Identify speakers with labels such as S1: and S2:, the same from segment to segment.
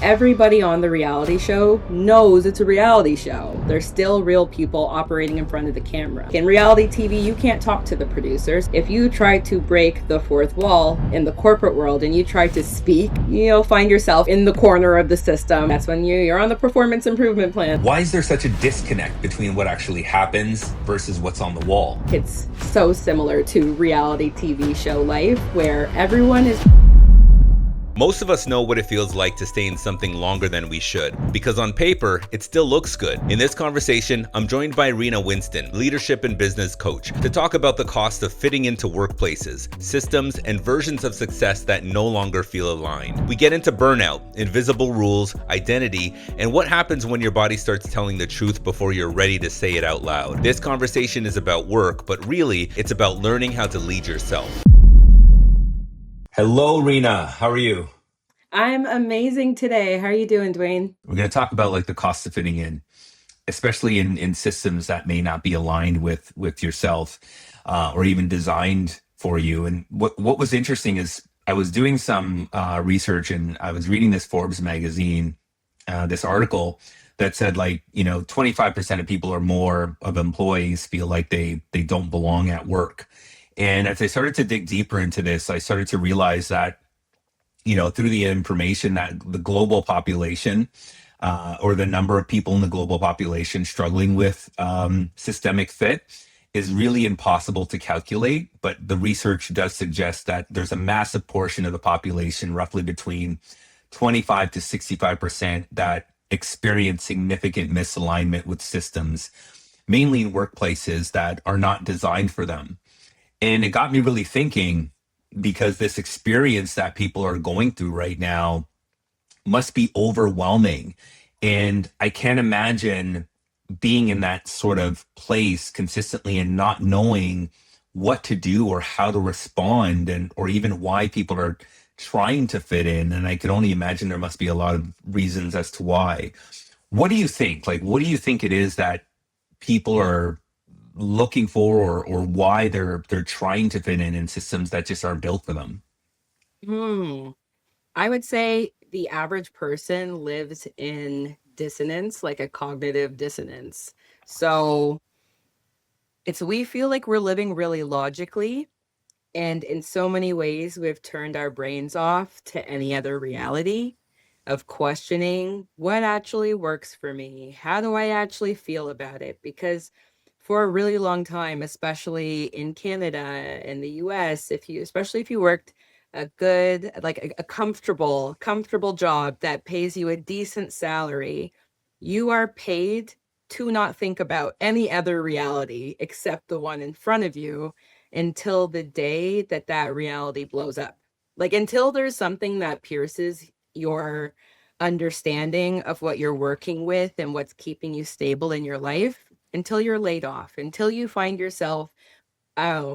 S1: everybody on the reality show knows it's a reality show. There's still real people operating in front of the camera. In reality TV, you can't talk to the producers. If you try to break the fourth wall in the corporate world and you try to speak, you'll find yourself in the corner of the system. That's when you're on the performance improvement plan.
S2: Why is there such a disconnect between what actually happens versus what's on the wall?
S1: It's so similar to reality TV show life where everyone is...
S3: Most of us know what it feels like to stay in something longer than we should, because on paper, it still looks good. In this conversation, I'm joined by Rina Winston, leadership and business coach, to talk about the cost of fitting into workplaces, systems, and versions of success that no longer feel aligned. We get into burnout, invisible rules, identity, and what happens when your body starts telling the truth before you're ready to say it out loud. This conversation is about work, but really, it's about learning how to lead yourself.
S2: Hello, Rina. How are you?
S1: I'm amazing today. How are you doing, Dwayne?
S2: We're going to talk about the cost of fitting in, especially in systems that may not be aligned with yourself or even designed for you. And what was interesting is I was doing some research and I was reading this Forbes magazine, this article that said 25% of people or more of employees feel like they don't belong at work. And as I started to dig deeper into this, I started to realize that, through the information that the global population or the number of people in the global population struggling with systemic fit is really impossible to calculate. But the research does suggest that there's a massive portion of the population, roughly between 25 to 65%, that experience significant misalignment with systems, mainly in workplaces that are not designed for them. And it got me really thinking, because this experience that people are going through right now must be overwhelming. And I can't imagine being in that sort of place consistently and not knowing what to do or how to respond, and or even why people are trying to fit in. And I can only imagine there must be a lot of reasons as to why. What do you think? What do you think it is that people are looking for, or why they're trying to fit in systems that just aren't built for them?
S1: I would say the average person lives in dissonance, like a cognitive dissonance. So we feel like we're living really logically, and in so many ways, we've turned our brains off to any other reality of questioning what actually works for me. How do I actually feel about it? Because for a really long time, especially in Canada and the US, especially if you worked a good, like a comfortable job that pays you a decent salary, you are paid to not think about any other reality except the one in front of you until the day that that reality blows up. Like until there's something that pierces your understanding of what you're working with and what's keeping you stable in your life, until you're laid off, until you find yourself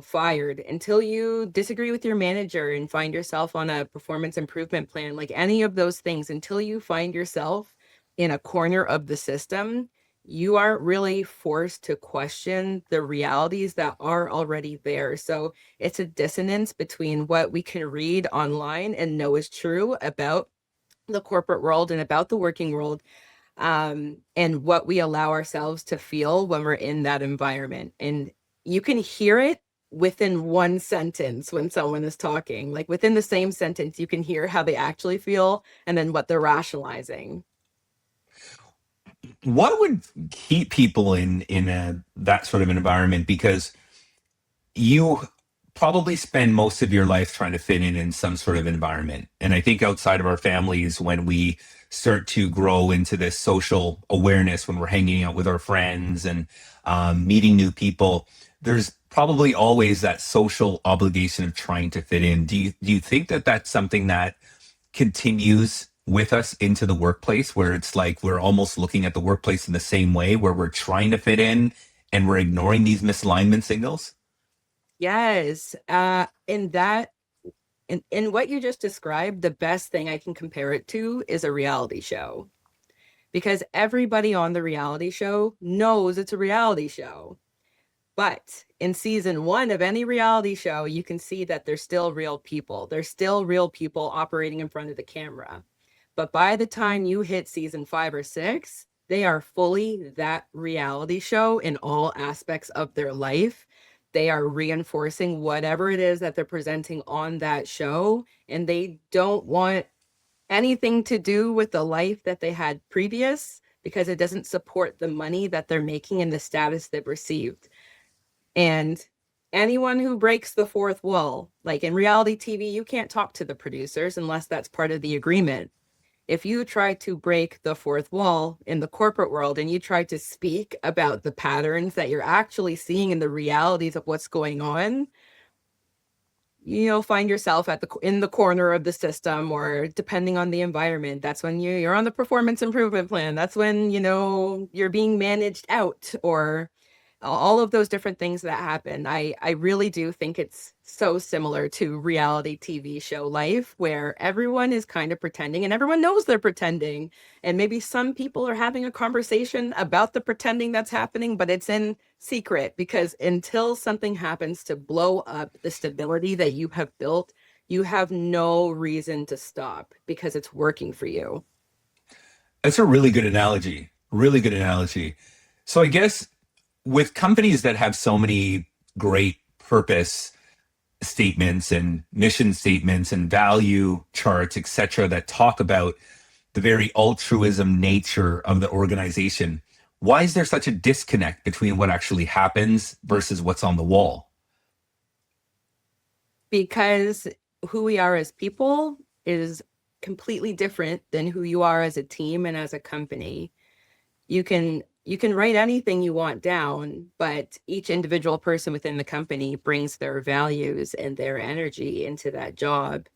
S1: fired, until you disagree with your manager and find yourself on a performance improvement plan, like any of those things, until you find yourself in a corner of the system, you aren't really forced to question the realities that are already there. So it's a dissonance between what we can read online and know is true about the corporate world and about the working world, and what we allow ourselves to feel when we're in that environment. And you can hear it within one sentence when someone is talking, like within the same sentence, you can hear how they actually feel and then what they're rationalizing.
S2: What would keep people in that sort of an environment? Because you probably spend most of your life trying to fit in some sort of environment. And I think outside of our families, when we start to grow into this social awareness, when we're hanging out with our friends and meeting new people, there's probably always that social obligation of trying to fit in. Do you think that that's something that continues with us into the workplace, where it's like we're almost looking at the workplace in the same way, where we're trying to fit in and we're ignoring these misalignment signals?
S1: Yes. In what you just described, the best thing I can compare it to is a reality show, because everybody on the reality show knows it's a reality show. But in season one of any reality show, you can see that there's still real people. There's still real people operating in front of the camera. But by the time you hit season 5 or 6, they are fully that reality show in all aspects of their life. They are reinforcing whatever it is that they're presenting on that show, and they don't want anything to do with the life that they had previous because it doesn't support the money that they're making and the status they've received. And anyone who breaks the fourth wall, like in reality TV, you can't talk to the producers unless that's part of the agreement. If you try to break the fourth wall in the corporate world and you try to speak about the patterns that you're actually seeing in the realities of what's going on, you'll find yourself in the corner of the system, or depending on the environment, that's when you're on the performance improvement plan. That's when, you're being managed out, or all of those different things that happen. I really do think it's so similar to reality TV show life, where everyone is kind of pretending and everyone knows they're pretending. And maybe some people are having a conversation about the pretending that's happening, but it's in secret, because until something happens to blow up the stability that you have built, you have no reason to stop because it's working for you.
S2: That's a really good analogy. Really good analogy. So I guess with companies that have so many great purpose statements and mission statements and value charts, etc., that talk about the very altruism nature of the organization, why is there such a disconnect between what actually happens versus what's on the wall?
S1: Because who we are as people is completely different than who you are as a team and as a company. You can write anything you want down, but each individual person within the company brings their values and their energy into that job.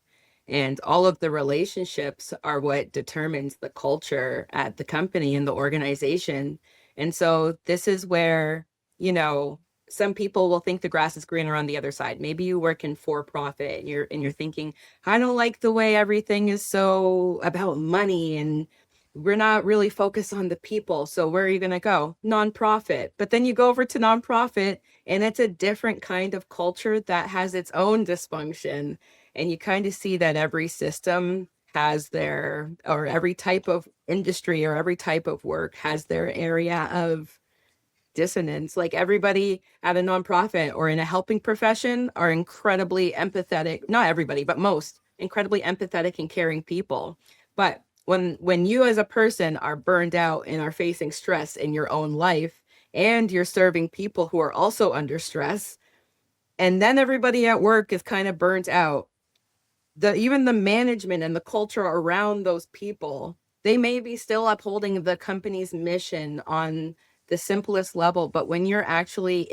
S1: And all of the relationships are what determines the culture at the company and the organization. And so this is where, some people will think the grass is greener on the other side. Maybe you work in for profit and you're thinking, I don't like the way everything is so about money and we're not really focused on the people. So where are you going to go? Nonprofit. But then you go over to nonprofit and it's a different kind of culture that has its own dysfunction. And you kind of see that every system has or every type of industry or every type of work has their area of dissonance. Like everybody at a nonprofit or in a helping profession are incredibly empathetic. Not everybody, but most incredibly empathetic and caring people. But when you as a person are burned out and are facing stress in your own life, and you're serving people who are also under stress, and then everybody at work is kind of burnt out, even the management and the culture around those people, they may be still upholding the company's mission on the simplest level, but when you're actually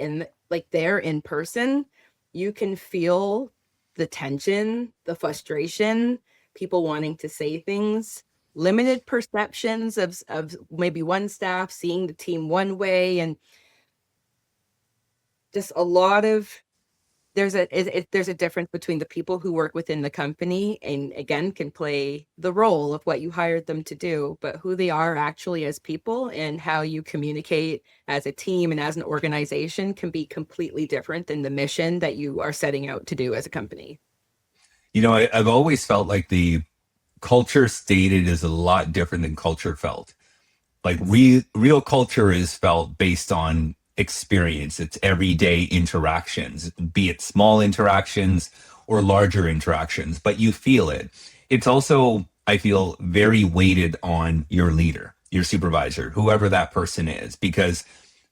S1: there in person, you can feel the tension, the frustration, people wanting to say things, limited perceptions of maybe one staff seeing the team one way, and just a lot of there's a difference between the people who work within the company and again can play the role of what you hired them to do, but who they are actually as people and how you communicate as a team and as an organization can be completely different than the mission that you are setting out to do as a company.
S2: I've always felt like the culture stated is a lot different than culture felt. Like real culture is felt based on experience. It's everyday interactions, be it small interactions or larger interactions, but you feel it. It's also, I feel, very weighted on your leader, your supervisor, whoever that person is, because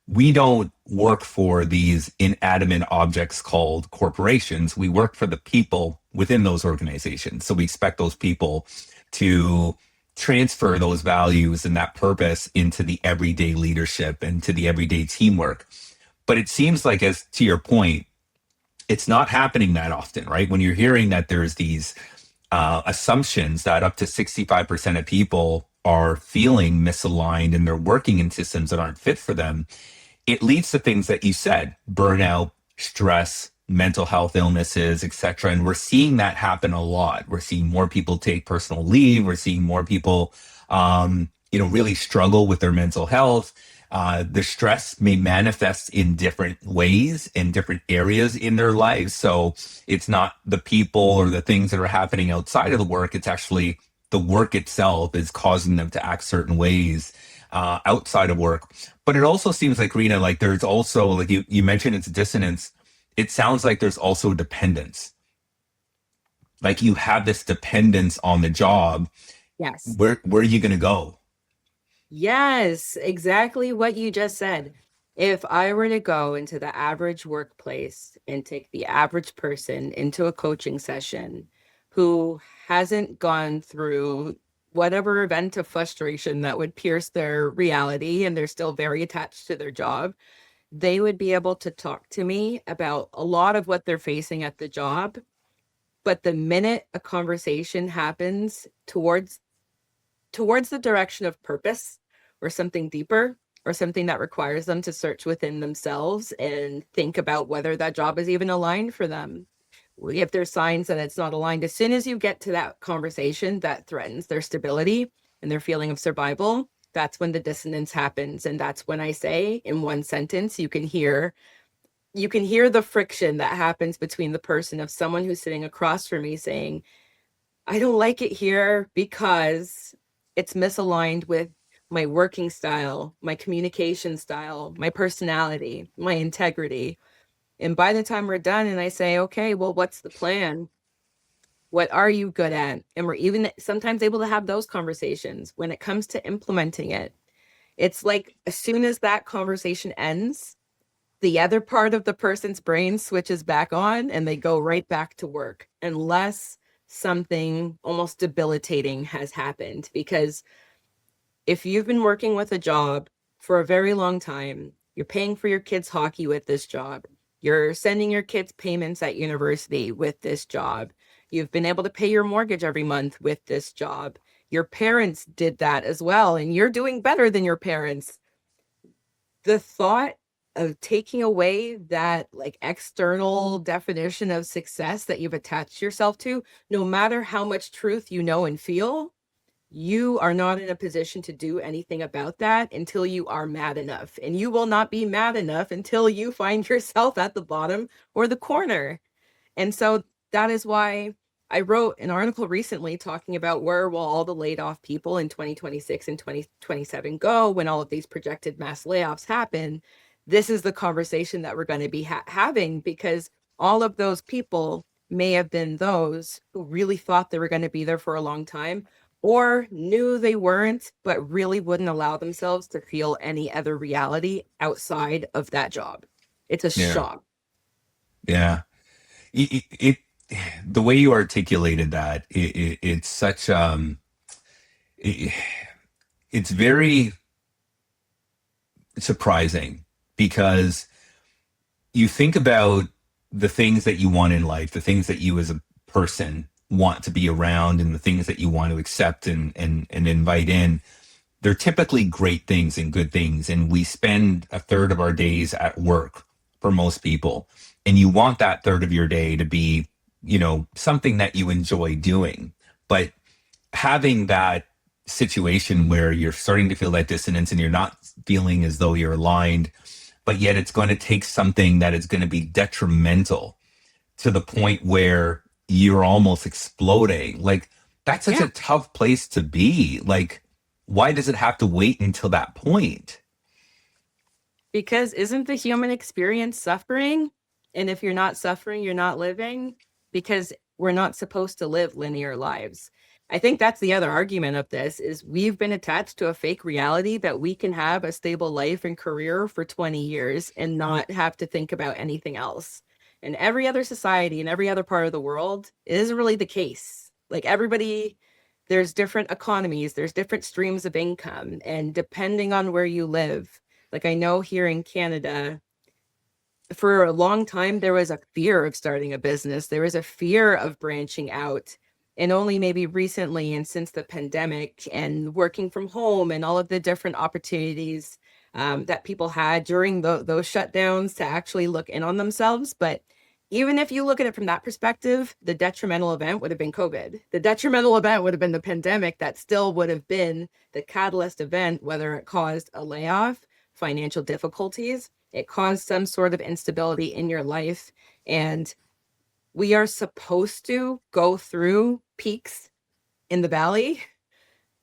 S2: we don't work for these inanimate objects called corporations. We work for the people within those organizations. So we expect those people to transfer those values and that purpose into the everyday leadership and to the everyday teamwork. But it seems like, as to your point, it's not happening that often, right? When you're hearing that there's these assumptions that up to 65% of people are feeling misaligned and they're working in systems that aren't fit for them, it leads to things that you said: burnout, stress, mental health illnesses, etc. And we're seeing that happen a lot. We're seeing more people take personal leave. We're seeing more people, really struggle with their mental health. The stress may manifest in different ways in different areas in their lives. So it's not the people or the things that are happening outside of the work. It's actually the work itself is causing them to act certain ways outside of work. But it also seems like, Rina, like there's also, like you mentioned it's dissonance. It sounds like there's also dependence. Like you have this dependence on the job.
S1: Yes.
S2: Where are you going to go?
S1: Yes, exactly what you just said. If I were to go into the average workplace and take the average person into a coaching session who hasn't gone through whatever event of frustration that would pierce their reality and they're still very attached to their job, they would be able to talk to me about a lot of what they're facing at the job. But the minute a conversation happens towards the direction of purpose or something deeper or something that requires them to search within themselves and think about whether that job is even aligned for them. If there's signs that it's not aligned, as soon as you get to that conversation that threatens their stability and their feeling of survival, that's when the dissonance happens. And that's when I say in one sentence, you can hear the friction that happens between the person of someone who's sitting across from me saying, I don't like it here because it's misaligned with my working style, my communication style, my personality, my integrity. And by the time we're done and I say, okay, well, what's the plan? What are you good at? And we're even sometimes able to have those conversations. When it comes to implementing it, it's like as soon as that conversation ends, the other part of the person's brain switches back on and they go right back to work unless something almost debilitating has happened. Because if you've been working with a job for a very long time, you're paying for your kids' hockey with this job, you're sending your kids payments at university with this job, you've been able to pay your mortgage every month with this job, your parents did that as well, and you're doing better than your parents. The thought of taking away that like external definition of success that you've attached yourself to, no matter how much truth you know and feel, you are not in a position to do anything about that until you are mad enough. And you will not be mad enough until you find yourself at the bottom or the corner. And so that is why I wrote an article recently talking about where will all the laid off people in 2026 and 2027 go when all of these projected mass layoffs happen. This is the conversation that we're going to be having, because all of those people may have been those who really thought they were going to be there for a long time or knew they weren't, but really wouldn't allow themselves to feel any other reality outside of that job. It's a
S2: Yeah.
S1: shock.
S2: Yeah. It the way you articulated that, it's such it, it's very surprising because you think about the things that you want in life, the things that you as a person want to be around, and the things that you want to accept and invite in. They're typically great things and good things. And we spend a third of our days at work for most people. And you want that third of your day to be, something that you enjoy doing. But having that situation where you're starting to feel that dissonance and you're not feeling as though you're aligned, but yet it's going to take something that is going to be detrimental to the point where you're almost exploding. Like, that's such a tough place to be. Like, why does it have to wait until that point?
S1: Because isn't the human experience suffering? And if you're not suffering, you're not living, because we're not supposed to live linear lives. I think that's the other argument of this is we've been attached to a fake reality that we can have a stable life and career for 20 years and not have to think about anything else. And every other society and every other part of the world, it isn't really the case. Like everybody, there's different economies, there's different streams of income, and depending on where you live, like I know here in Canada, for a long time, there was a fear of starting a business. There was a fear of branching out. And only maybe recently and since the pandemic and working from home and all of the different opportunities that people had during those shutdowns to actually look in on themselves. But even if you look at it from that perspective, the detrimental event would have been COVID. The detrimental event would have been the pandemic. That still would have been the catalyst event, whether it caused a layoff, financial difficulties, it caused some sort of instability in your life. And we are supposed to go through peaks in the valley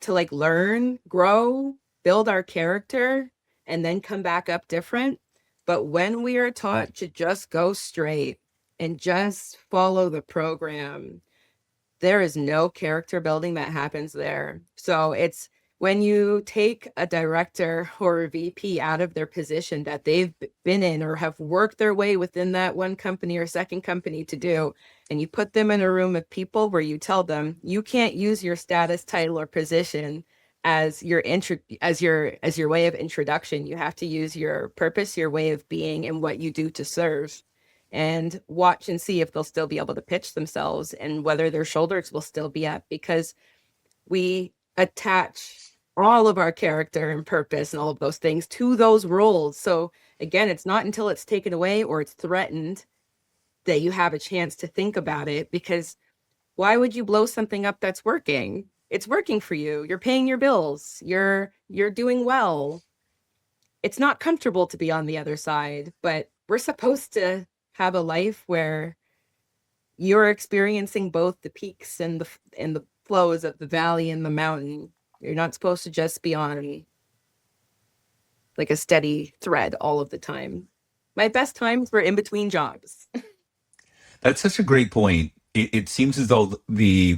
S1: to like learn, grow, build our character, and then come back up different. But when we are taught to just go straight and just follow the program, there is no character building that happens there. So it's when you take a director or a VP out of their position that they've been in or have worked their way within that one company or second company to do, and you put them in a room of people where you tell them you can't use your status, title, or position as your way of introduction. You have to use your purpose, your way of being, and what you do to serve, and watch and see if they'll still be able to pitch themselves and whether their shoulders will still be up, because we attach all of our character and purpose and all of those things to those roles. So again, it's not until it's taken away or it's threatened that you have a chance to think about it, because why would you blow something up that's working? It's working for you. You're paying your bills. You're doing well. It's not comfortable to be on the other side, but we're supposed to have a life where you're experiencing both the peaks and the flows of the valley and the mountain. You're not supposed to just be on like a steady thread all of the time. My best times were in between jobs.
S2: That's such a great point. It seems as though the,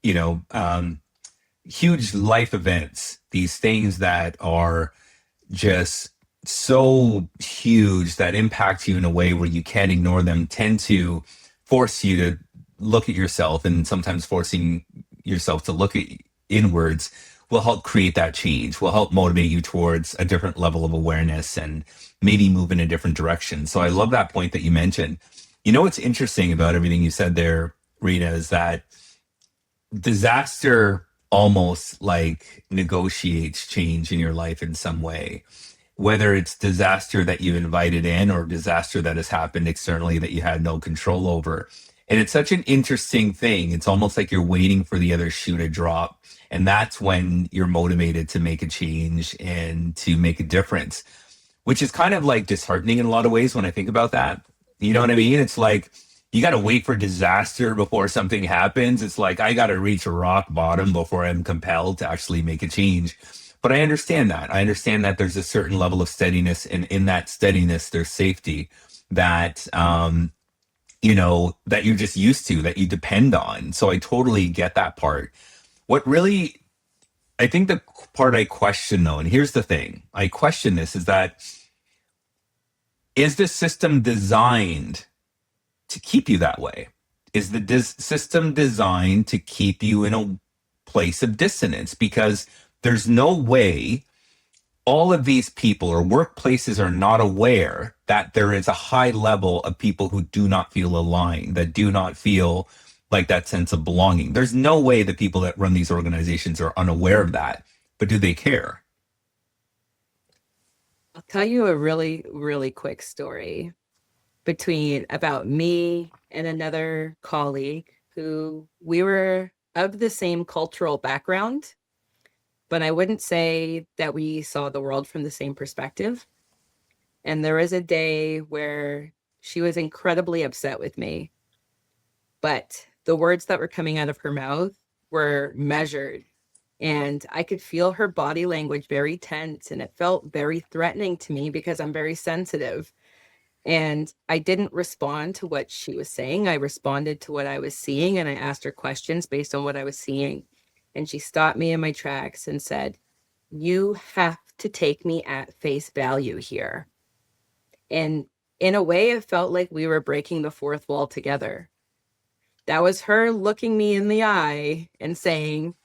S2: you know, huge life events, these things that are just so huge that impact you in a way where you can't ignore them, tend to force you to look at yourself, and sometimes forcing yourself to look at inwards will help create that change, will help motivate you towards a different level of awareness and maybe move in a different direction. So I love that point that you mentioned. You know, what's interesting about everything you said there, Rita, is that disaster almost like negotiates change in your life in some way, whether it's disaster that you invited in or disaster that has happened externally that you had no control over. And it's such an interesting thing. It's almost like you're waiting for the other shoe to drop. And that's when you're motivated to make a change and to make a difference, which is kind of like disheartening in a lot of ways when I think about that. You know what I mean? It's like you got to wait for disaster before something happens. It's like I got to reach a rock bottom before I'm compelled to actually make a change. But I understand that. I understand that there's a certain level of steadiness, and in that steadiness, there's safety that, you know, that you're just used to, that you depend on. So I totally get that part. What really, I think the part I question though, and here's the thing, I question this, is that, is the system designed to keep you that way? Is the system designed to keep you in a place of dissonance? Because there's no way all of these people or workplaces are not aware that there is a high level of people who do not feel aligned, that do not feel like that sense of belonging. There's no way the people that run these organizations are unaware of that. But do they care?
S1: I'll tell you a really, really quick story about me and another colleague who we were of the same cultural background, but I wouldn't say that we saw the world from the same perspective. And there was a day where she was incredibly upset with me, but the words that were coming out of her mouth were measured. And I could feel her body language very tense, and it felt very threatening to me because I'm very sensitive. And I didn't respond to what she was saying. I responded to what I was seeing, and I asked her questions based on what I was seeing. And she stopped me in my tracks and said, "You have to take me at face value here." And in a way, it felt like we were breaking the fourth wall together. That was her looking me in the eye and saying,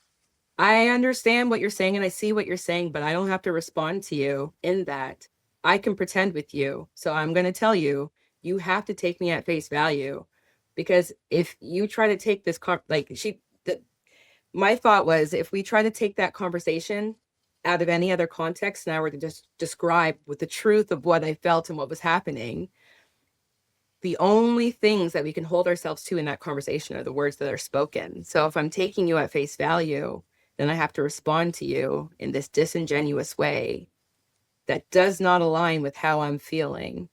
S1: "I understand what you're saying and I see what you're saying, but I don't have to respond to you in that. I can pretend with you. So I'm going to tell you, you have to take me at face value, because if you try to take this, my thought was, if we try to take that conversation out of any other context, and I were to just describe with the truth of what I felt and what was happening, the only things that we can hold ourselves to in that conversation are the words that are spoken. So if I'm taking you at face value, then I have to respond to you in this disingenuous way that does not align with how I'm feeling.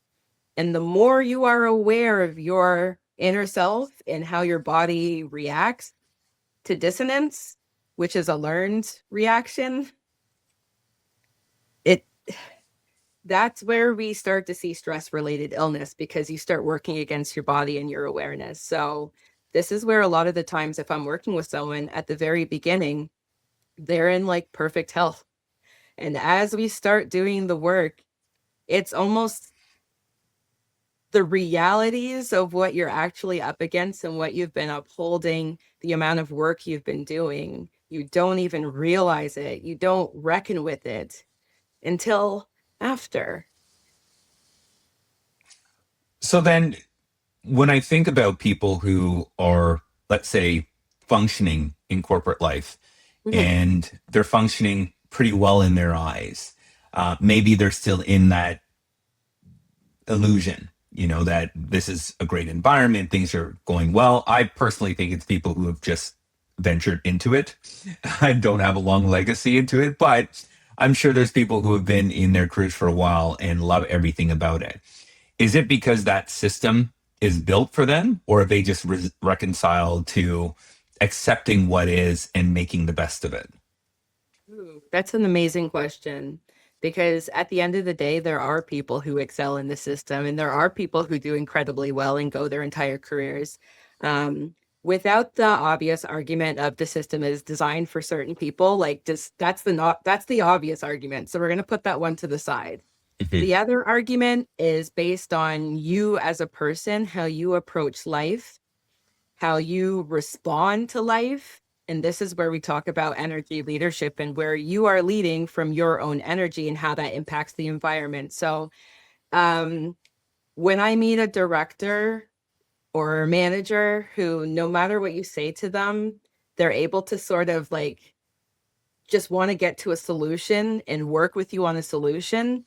S1: And the more you are aware of your inner self and how your body reacts, to dissonance, which is a learned reaction, it that's where we start to see stress related illness, because you start working against your body and your awareness. So this is where a lot of the times, if I'm working with someone at the very beginning, they're in like perfect health. And as we start doing the work, it's almost the realities of what you're actually up against and what you've been upholding, the amount of work you've been doing. You don't even realize it. You don't reckon with it until after.
S2: So then, when I think about people who are, let's say, functioning in corporate life,
S1: Mhm.
S2: and they're functioning pretty well in their eyes, maybe they're still in that illusion, that this is a great environment, things are going well. I personally think it's people who have just ventured into it. I don't have a long legacy into it, but I'm sure there's people who have been in their careers for a while and love everything about it. Is it because that system is built for them, or have they just reconciled to accepting what is and making the best of it?
S1: Ooh, that's an amazing question, because at the end of the day, there are people who excel in the system and there are people who do incredibly well and go their entire careers. Without the obvious argument of the system is designed for certain people, like just that's the obvious argument. So we're going to put that one to the side.
S2: Mhm.
S1: The other argument is based on you as a person, how you approach life, how you respond to life. And this is where we talk about energy leadership and where you are leading from your own energy and how that impacts the environment. So, um, when I meet a director or a manager who, no matter what you say to them, they're able to sort of like just want to get to a solution and work with you on a solution.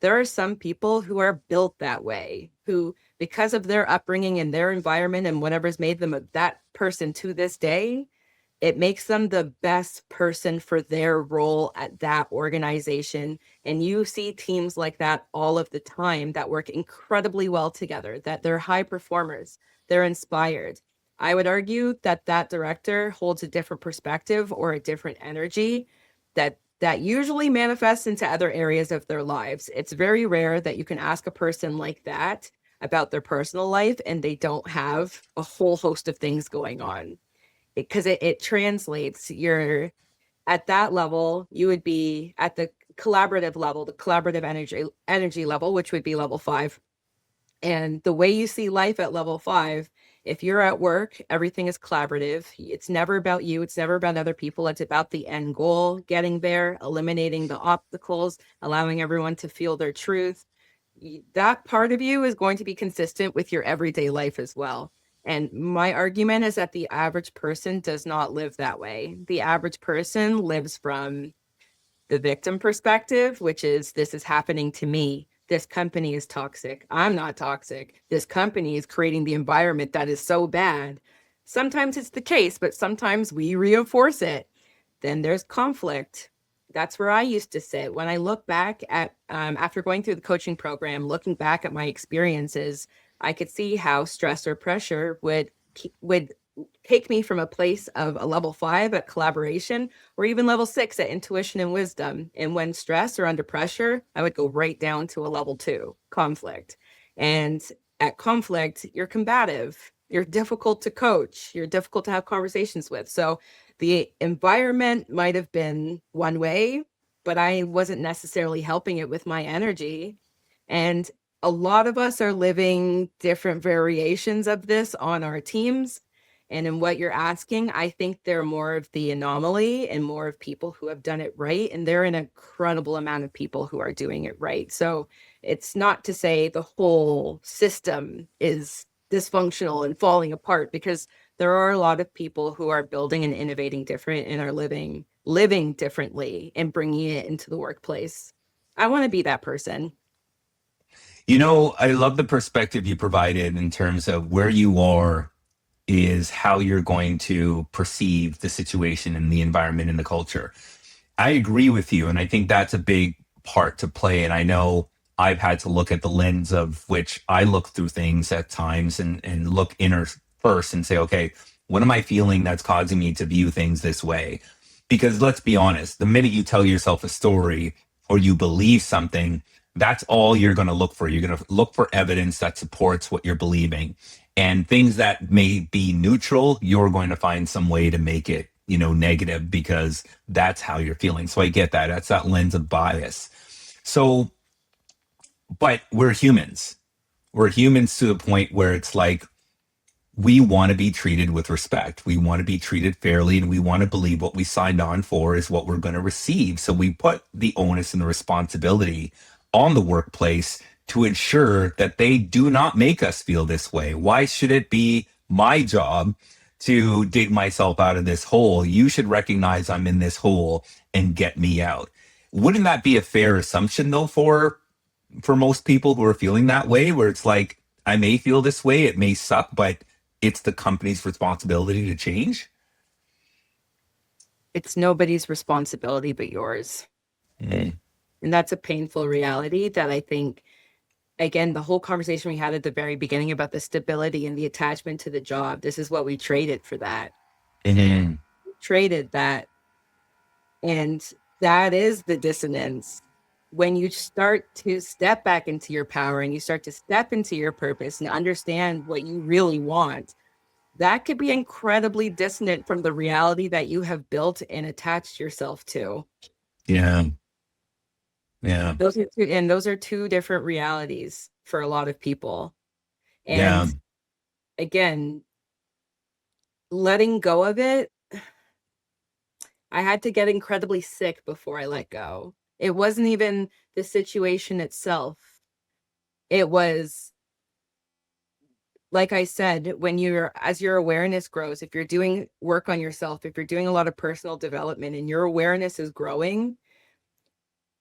S1: There are some people who are built that way, who, because of their upbringing and their environment and whatever's made them that person to this day, it makes them the best person for their role at that organization. And you see teams like that all of the time that work incredibly well together, that they're high performers, they're inspired. I would argue that that director holds a different perspective or a different energy that usually manifests into other areas of their lives. It's very rare that you can ask a person like that about their personal life and they don't have a whole host of things going on, because it translates. You're at that level, you would be at the collaborative level, the collaborative energy level, which would be level 5. And the way you see life at level 5, if you're at work, everything is collaborative. It's never about you, it's never about other people. It's about the end goal, getting there, eliminating the obstacles, allowing everyone to feel their truth. That part of you is going to be consistent with your everyday life as well. And my argument is that the average person does not live that way. The average person lives from the victim perspective, which is, this is happening to me. This company is toxic. I'm not toxic. This company is creating the environment that is so bad. Sometimes it's the case, but sometimes we reinforce it. Then there's conflict. That's where I used to sit. When I look back at, after going through the coaching program, looking back at my experiences, I could see how stress or pressure would take me from a place of a level 5 at collaboration, or even level 6 at intuition and wisdom. And when stressed or under pressure, I would go right down to a level 2, conflict. And at conflict, you're combative, you're difficult to coach, you're difficult to have conversations with. So the environment might have been one way, but I wasn't necessarily helping it with my energy. And a lot of us are living different variations of this on our teams. And in what you're asking, I think they're more of the anomaly and more of people who have done it right. And there are an incredible amount of people who are doing it right. So it's not to say the whole system is dysfunctional and falling apart, because there are a lot of people who are building and innovating different and are living differently and bringing it into the workplace. I want to be that person.
S2: I love the perspective you provided in terms of where you are is how you're going to perceive the situation and the environment and the culture. I agree with you. And I think that's a big part to play. And I know I've had to look at the lens of which I look through things at times and look inner first and say, okay, What am I feeling that's causing me to view things this way? Because let's be honest, the minute you tell yourself a story or you believe something, that's all you're going to look for. You're going to look for evidence that supports what you're believing. And things that may be neutral, you're going to find some way to make it, negative, because that's how you're feeling. So I get that. That's that lens of bias. So, but we're humans. We're humans to the point where it's like, we want to be treated with respect. We want to be treated fairly, and we want to believe what we signed on for is what we're going to receive. So we put the onus and the responsibility on the workplace to ensure that they do not make us feel this way. Why should it be my job to dig myself out of this hole? You should recognize I'm in this hole and get me out. Wouldn't that be a fair assumption, though, for most people who are feeling that way, where it's like, I may feel this way, it may suck, but it's the company's responsibility to change?
S1: It's nobody's responsibility but yours.
S2: Mm.
S1: And that's a painful reality that I think, again, the whole conversation we had at the very beginning about the stability and the attachment to the job, this is what we traded for that.
S2: Mm-hmm.
S1: Traded that. And that is the dissonance. When you start to step back into your power and you start to step into your purpose and understand what you really want, that could be incredibly dissonant from the reality that you have built and attached yourself to.
S2: Yeah. Yeah.
S1: Those are two different realities for a lot of people. And again, letting go of it, I had to get incredibly sick before I let go. It wasn't even the situation itself. It was, like I said, as your awareness grows, if you're doing work on yourself, if you're doing a lot of personal development and your awareness is growing,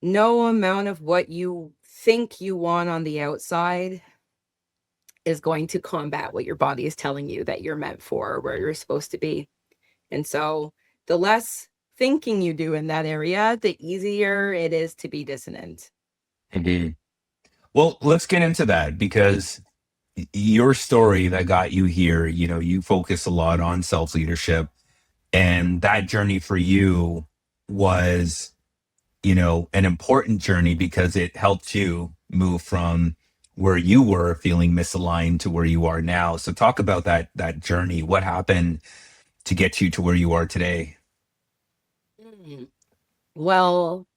S1: no amount of what you think you want on the outside is going to combat what your body is telling you that you're meant for or where you're supposed to be. And so the less thinking you do in that area, the easier it is to be dissonant.
S2: Indeed. Well, let's get into that, because your story that got you here, you focus a lot on self-leadership, and that journey for you was, an important journey because it helped you move from where you were feeling misaligned to where you are now. So talk about that journey. What happened to get you to where you are today?
S1: Well,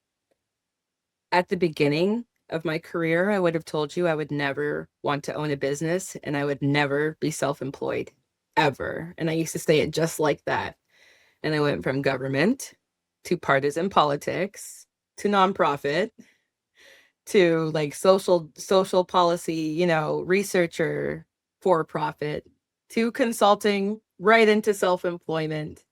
S1: at the beginning of my career, I would have told you I would never want to own a business and I would never be self-employed, ever. And I used to say it just like that. And I went from government to partisan politics to nonprofit to like social policy, researcher, for profit, to consulting, right into self-employment.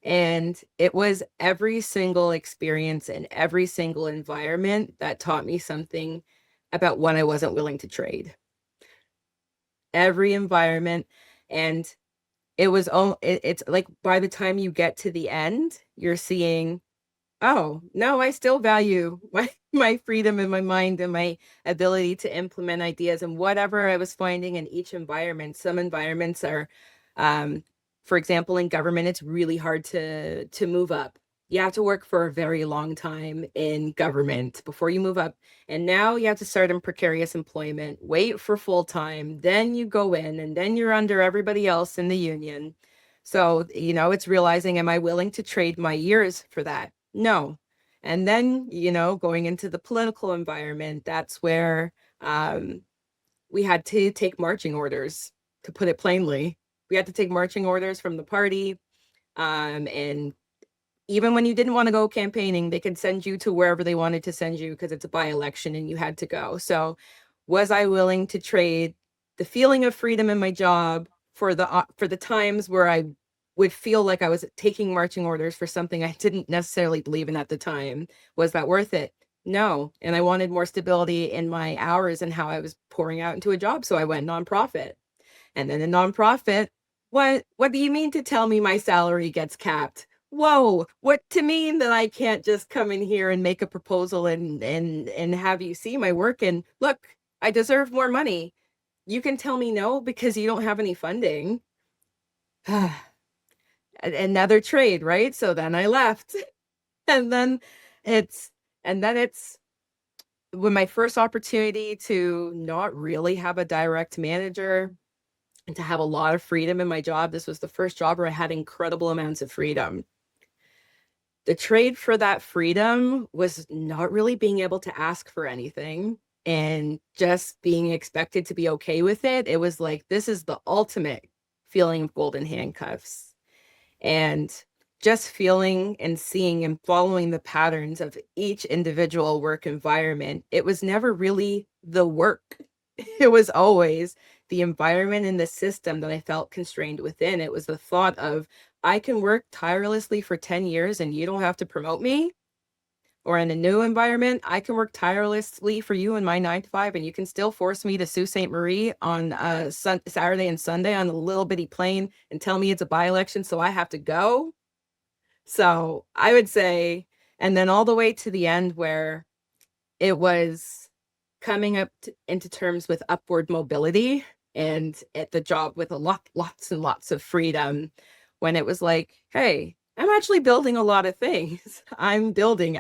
S1: And it was every single experience and every single environment that taught me something about what I wasn't willing to trade. Every environment. And it's like by the time you get to the end, you're seeing, oh, no, I still value my freedom in my mind and my ability to implement ideas and whatever I was finding in each environment. Some environments are, for example, in government, it's really hard to move up. You have to work for a very long time in government before you move up. And now you have to start in precarious employment, wait for full time, then you go in, and then you're under everybody else in the union. So, it's realizing, am I willing to trade my years for that? No. And then, going into the political environment, that's where we had to take marching orders, to put it plainly. We had to take marching orders from the party. And even when you didn't want to go campaigning, they could send you to wherever they wanted to send you because it's a by-election and you had to go. So was I willing to trade the feeling of freedom in my job for the times where I would feel like I was taking marching orders for something I didn't necessarily believe in at the time? Was that worth it? No. And I wanted more stability in my hours and how I was pouring out into a job. So I went nonprofit. And then a nonprofit, what do you mean to tell me my salary gets capped? Whoa, what to mean that I can't just come in here and make a proposal and have you see my work and look, I deserve more money. You can tell me no because you don't have any funding. another trade, right? So then I left. And then it's when my first opportunity to not really have a direct manager and to have a lot of freedom in my job. This was the first job where I had incredible amounts of freedom. The trade for that freedom was not really being able to ask for anything and just being expected to be okay with it. It was like, this is the ultimate feeling of golden handcuffs. And just feeling and seeing and following the patterns of each individual work environment, it was never really the work. It was always the environment and the system that I felt constrained within. It was the thought of, I can work tirelessly for 10 years and you don't have to promote me. Or in a new environment, I can work tirelessly for you in my 9 to 5, and you can still force me to Sault Ste. Marie on Saturday and Sunday on a little bitty plane and tell me it's a by-election, so I have to go. So I would say, and then all the way to the end where it was coming up into terms with upward mobility and at the job with lots and lots of freedom, when it was like, hey, I'm actually building a lot of things. I'm building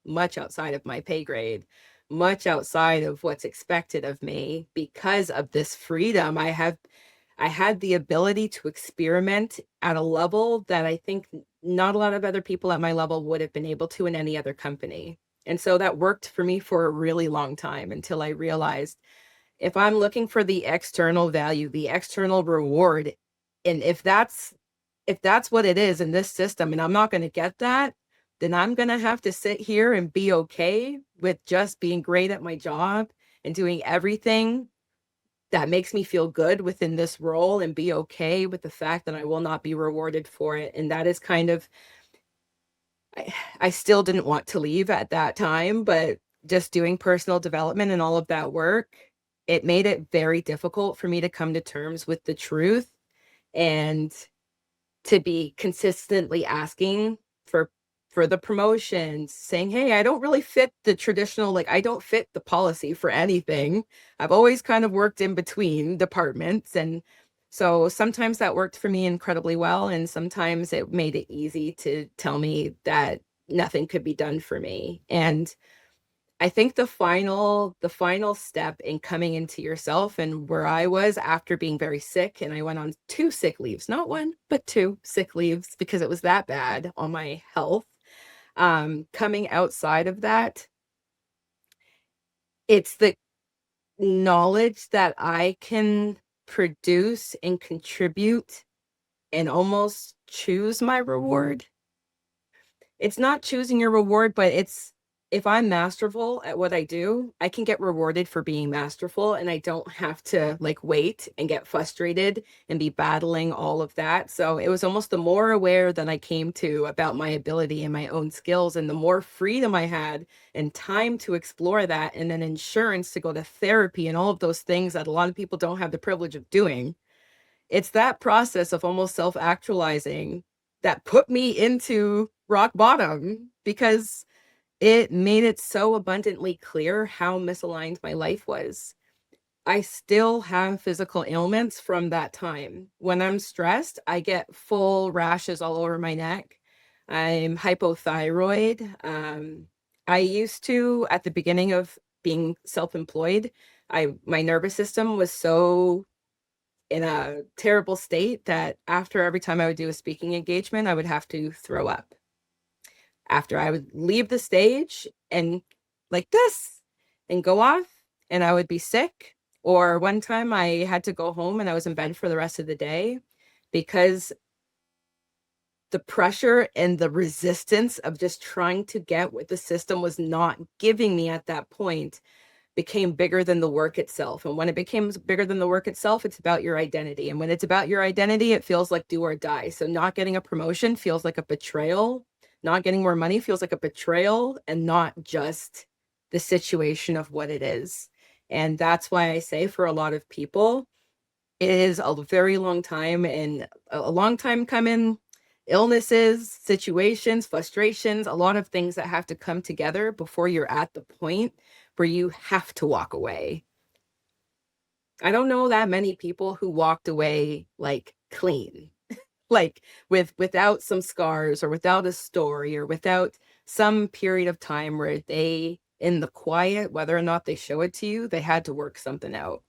S1: much outside of my pay grade, much outside of what's expected of me because of this freedom. I had the ability to experiment at a level that I think not a lot of other people at my level would have been able to in any other company. And so that worked for me for a really long time until I realized, if I'm looking for the external value, the external reward, and if that's what it is in this system and I'm not going to get that, then I'm going to have to sit here and be okay with just being great at my job and doing everything that makes me feel good within this role and be okay with the fact that I will not be rewarded for it. And that is kind of, I still didn't want to leave at that time, but just doing personal development and all of that work, it made it very difficult for me to come to terms with the truth and to be consistently asking for the promotions, saying, hey, I don't really fit the traditional, like, I don't fit the policy for anything. I've always kind of worked in between departments. And so sometimes that worked for me incredibly well. And sometimes it made it easy to tell me that nothing could be done for me. And I think the final step in coming into yourself, and where I was after being very sick, and I went on 2 sick leaves, not 1, but 2 sick leaves because it was that bad on my health. Coming outside of that, it's the knowledge that I can produce and contribute and almost choose my reward. It's not choosing your reward, but it's, if I'm masterful at what I do, I can get rewarded for being masterful, and I don't have to like wait and get frustrated and be battling all of that. So it was almost the more aware that I came to about my ability and my own skills, and the more freedom I had and time to explore that, and then insurance to go to therapy and all of those things that a lot of people don't have the privilege of doing. It's that process of almost self-actualizing that put me into rock bottom, because it made it so abundantly clear how misaligned my life was. I still have physical ailments from that time. When I'm stressed, I get full rashes all over my neck. I'm hypothyroid. I used to, at the beginning of being self-employed, my nervous system was so in a terrible state that after every time I would do a speaking engagement, I would have to throw up. After I would leave the stage and like this and go off, and I would be sick. Or one time I had to go home and I was in bed for the rest of the day because the pressure and the resistance of just trying to get what the system was not giving me at that point became bigger than the work itself. And when it becomes bigger than the work itself, it's about your identity. And when it's about your identity, it feels like do or die. So not getting a promotion feels like a betrayal. Not getting more money feels like a betrayal, and not just the situation of what it is. And that's why I say, for a lot of people, it is a very long time, and a long time coming. Illnesses, situations, frustrations, a lot of things that have to come together before you're at the point where you have to walk away. I don't know that many people who walked away like clean. like without some scars or without a story or without some period of time where they, in the quiet, whether or not they show it to you, they had to work something out.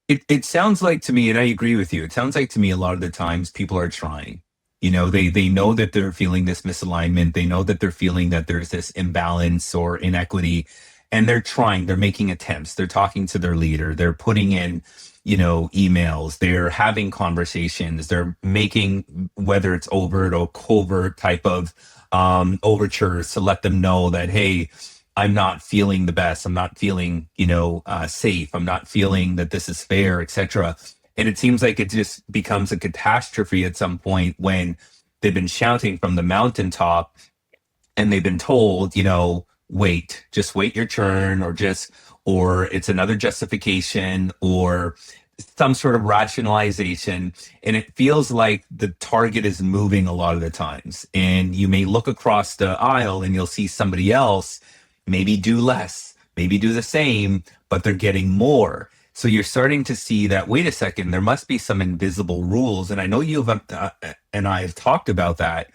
S2: It sounds like to me, and I agree with you. It sounds like to me a lot of the times people are trying. They know that they're feeling this misalignment. They know that they're feeling that there's this imbalance or inequity, and they're trying. They're making attempts. They're talking to their leader. They're putting in, emails. They're having conversations. They're making, whether it's overt or covert type of overtures to let them know that, hey, I'm not feeling the best. I'm not feeling, safe. I'm not feeling that this is fair, etc. And it seems like it just becomes a catastrophe at some point when they've been shouting from the mountaintop and they've been told, just wait your turn, or it's another justification or some sort of rationalization. And it feels like the target is moving a lot of the times. And you may look across the aisle and you'll see somebody else maybe do less, maybe do the same, but they're getting more. So you're starting to see that, wait a second, there must be some invisible rules. And I know and I have talked about that.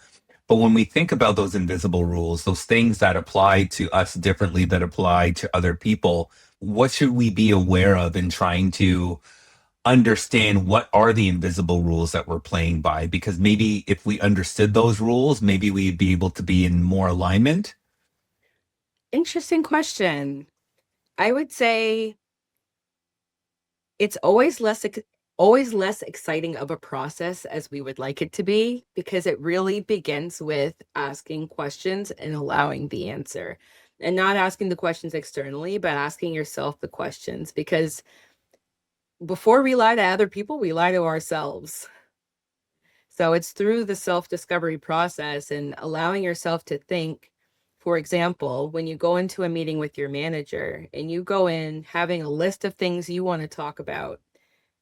S2: But when we think about those invisible rules, those things that apply to us differently, that apply to other people, what should we be aware of in trying to understand what are the invisible rules that we're playing by? Because maybe if we understood those rules, maybe we'd be able to be in more alignment.
S1: Interesting question. I would say it's always less exciting of a process as we would like it to be, because it really begins with asking questions and allowing the answer, and not asking the questions externally, but asking yourself the questions, because before we lie to other people, we lie to ourselves. So it's through the self-discovery process and allowing yourself to think. For example, when you go into a meeting with your manager and you go in having a list of things you want to talk about,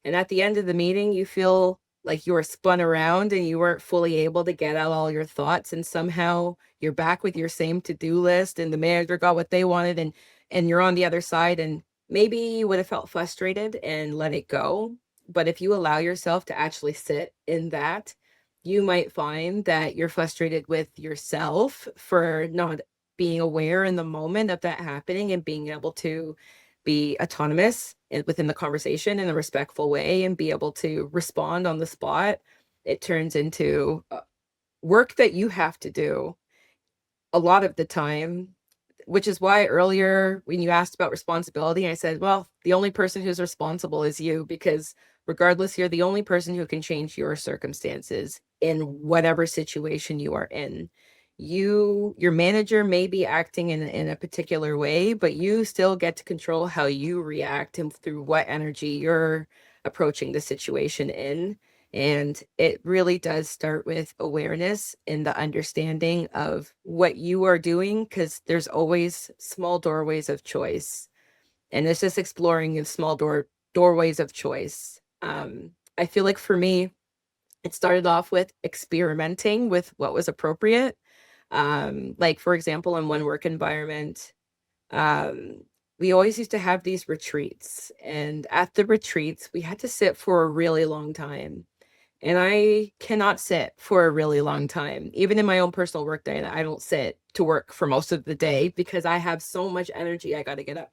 S1: and at the end of the meeting, you feel like you were spun around and you weren't fully able to get out all your thoughts, and somehow you're back with your same to-do list and the manager got what they wanted, and you're on the other side, and maybe you would have felt frustrated and let it go. But if you allow yourself to actually sit in that, you might find that you're frustrated with yourself for not being aware in the moment of that happening and being able to be autonomous within the conversation in a respectful way and be able to respond on the spot. It turns into work that you have to do a lot of the time, which is why earlier when you asked about responsibility, I said, well, the only person who's responsible is you, because regardless, you're the only person who can change your circumstances in whatever situation you are in. Your manager may be acting in a particular way, but you still get to control how you react and through what energy you're approaching the situation in. And it really does start with awareness and the understanding of what you are doing, because there's always small doorways of choice. And it's just exploring the small doorways of choice. I feel like for me, it started off with experimenting with what was appropriate. Like, for example, in one work environment, um, we always used to have these retreats. And at the retreats, we had to sit for a really long time. And I cannot sit for a really long time. Even in my own personal work day, I don't sit to work for most of the day because I have so much energy. I got to get up.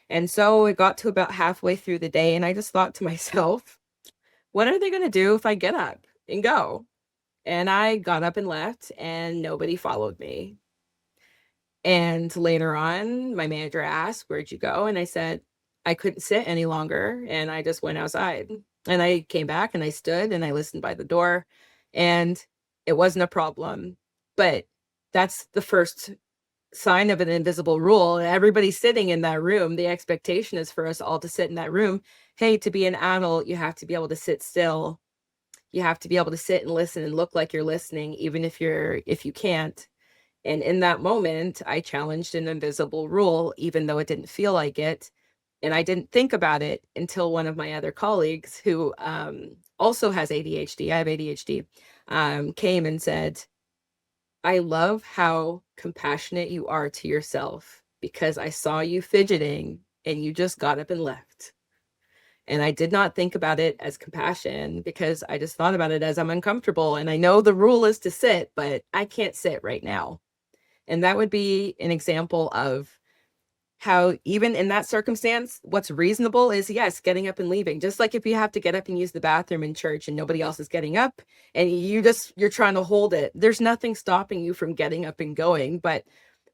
S1: And so it got to about halfway through the day, and I just thought to myself, what are they going to do if I get up and go? And I got up and left, and nobody followed me. And later on, my manager asked, "Where'd you go?" And I said, "I couldn't sit any longer." And I just went outside. And I came back and I stood and I listened by the door, and it wasn't a problem. But that's the first sign of an invisible rule. Everybody's sitting in that room. The expectation is for us all to sit in that room. Hey, to be an adult, you have to be able to sit still. You have to be able to sit and listen and look like you're listening, even if you can't. And in that moment, I challenged an invisible rule, even though it didn't feel like it. And I didn't think about it until one of my other colleagues, who also has ADHD, I have ADHD, came and said, "I love how compassionate you are to yourself, because I saw you fidgeting and you just got up and left." And I did not think about it as compassion because I just thought about it as I'm uncomfortable. And I know the rule is to sit, but I can't sit right now. And that would be an example of how even in that circumstance, what's reasonable is, yes, getting up and leaving. Just like if you have to get up and use the bathroom in church and nobody else is getting up and you're trying to hold it. There's nothing stopping you from getting up and going, but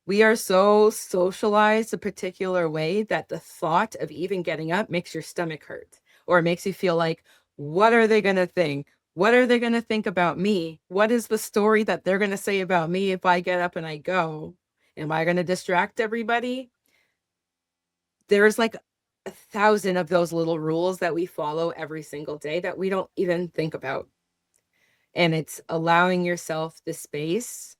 S1: we are so socialized a particular way that the thought of even getting up makes your stomach hurt, or it makes you feel like, what are they going to think? What are they going to think about me? What is the story that they're going to say about me if I get up and I go? Am I going to distract everybody? There's like 1,000 of those little rules that we follow every single day that we don't even think about. And it's allowing yourself the space.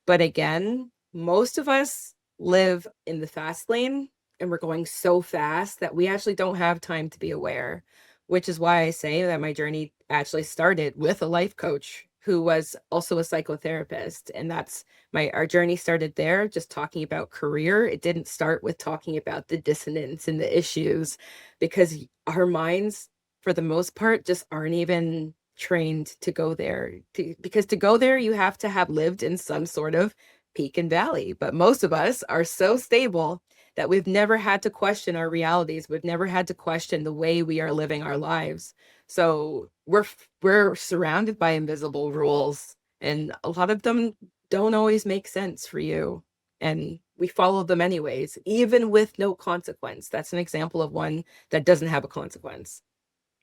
S1: But again, most of us live in the fast lane and we're going so fast that we actually don't have time to be aware, which is why I say that my journey actually started with a life coach who was also a psychotherapist. And that's our journey started there, just talking about career. It didn't start with talking about the dissonance and the issues, because our minds, for the most part, just aren't even trained to go there. Because to go there, you have to have lived in some sort of peak and valley. But most of us are so stable that we've never had to question our realities. We've never had to question the way we are living our lives. So we're surrounded by invisible rules, and a lot of them don't always make sense for you. And we follow them anyways, even with no consequence. That's an example of one that doesn't have a consequence.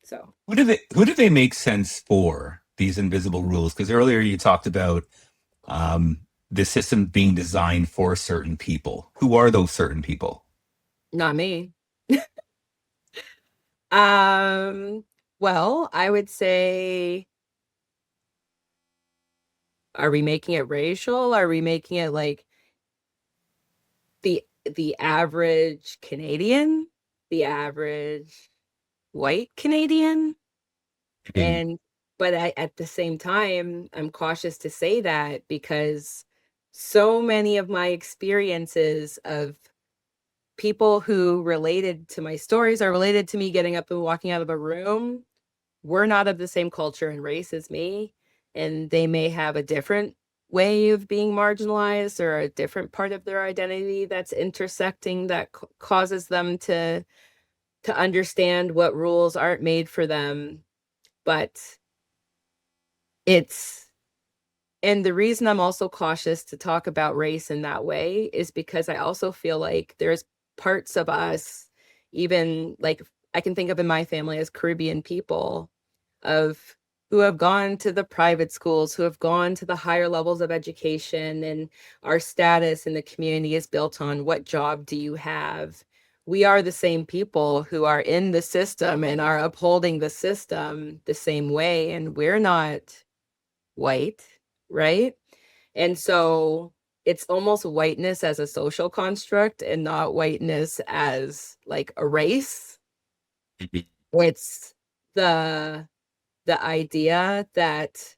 S1: So
S2: who do they make sense for, these invisible rules? Because earlier you talked about the system being designed for certain people. Who are those certain people?
S1: not me. Well, I would say, are we making it racial? Are we making it like the average Canadian, the average white Canadian?
S2: Mhm.
S1: And but at the same time, I'm cautious to say that because so many of my experiences of people who related to my stories are related to me getting up and walking out of a room were not of the same culture and race as me, and they may have a different way of being marginalized or a different part of their identity that's intersecting that causes them to understand what rules aren't made for them. But it's and the reason I'm also cautious to talk about race in that way is because I also feel like there's parts of us, even like I can think of in my family as Caribbean people, of who have gone to the private schools, who have gone to the higher levels of education, and our status in the community is built on what job do you have. We are the same people who are in the system and are upholding the system the same way, and we're not white, right? And so it's almost whiteness as a social construct and not whiteness as like a race.
S2: Mhm.
S1: It's the idea that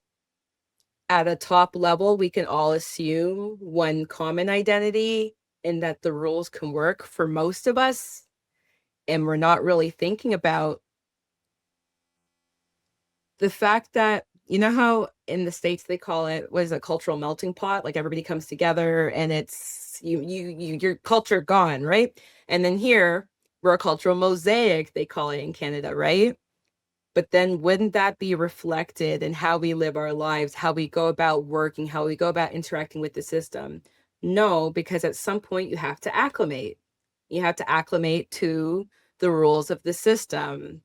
S1: at a top level we can all assume one common identity and that the rules can work for most of us, and we're not really thinking about the fact that, you know how in the States they call it, what is a cultural melting pot? Like everybody comes together and it's your culture gone, right? And then here we're a cultural mosaic, they call it in Canada, right? But then wouldn't that be reflected in how we live our lives, how we go about working, how we go about interacting with the system? No, because at some point you have to acclimate. You have to acclimate to the rules of the system.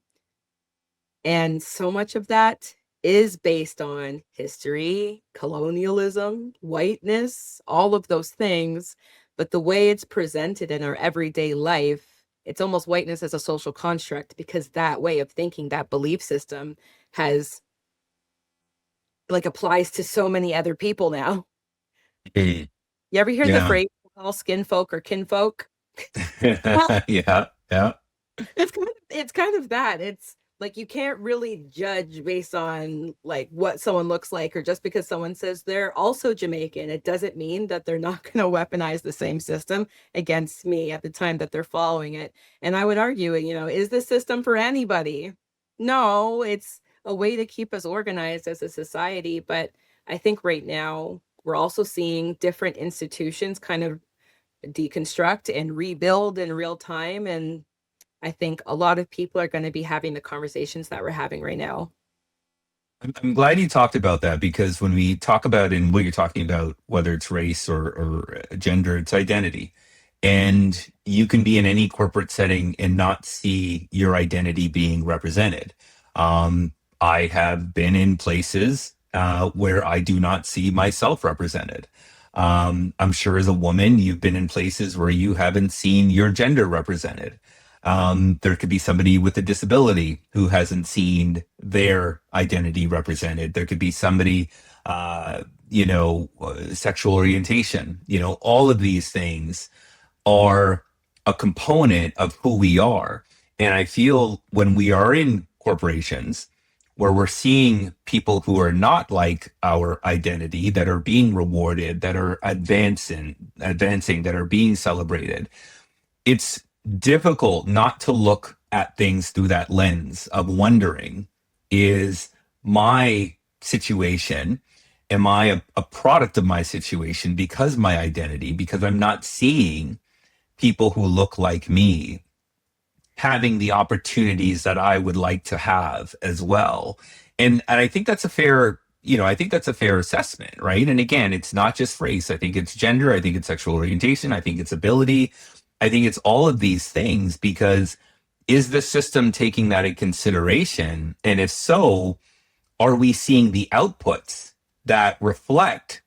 S1: And so much of that is based on history, colonialism, whiteness, all of those things. But the way it's presented in our everyday life, it's almost whiteness as a social construct, because that way of thinking, that belief system has like applies to so many other people now.
S2: Mhm.
S1: You ever hear the
S2: Yeah.
S1: phrase all skin folk or kinfolk? Well,
S2: Yeah. Yeah.
S1: it's kind of that. It's Like you can't really judge based on like what someone looks like, or just because someone says they're also Jamaican, it doesn't mean that they're not going to weaponize the same system against me at the time that they're following it. And I would argue, is this system for anybody? No, it's a way to keep us organized as a society. But I think right now we're also seeing different institutions kind of deconstruct and rebuild in real time. And I think a lot of people are going to be having the conversations that we're having right now.
S2: I'm glad you talked about that, because when we talk about, in what you're talking about, whether it's race or gender, it's identity. And you can be in any corporate setting and not see your identity being represented. I have been in places where I do not see myself represented. I'm sure as a woman, you've been in places where you haven't seen your gender represented. There could be somebody with a disability who hasn't seen their identity represented. There could be somebody, sexual orientation. All of these things are a component of who we are. And I feel when we are in corporations where we're seeing people who are not like our identity, that are being rewarded, that are advancing, that are being celebrated, it's difficult not to look at things through that lens of wondering, is my situation, am I a product of my situation because my identity, because I'm not seeing people who look like me having the opportunities that I would like to have as well. And I think that's a fair, I think that's a fair assessment, right? And again, it's not just race. I think it's gender. I think it's sexual orientation. I think it's ability. I think it's all of these things, because is the system taking that in consideration? And if so, are we seeing the outputs that reflect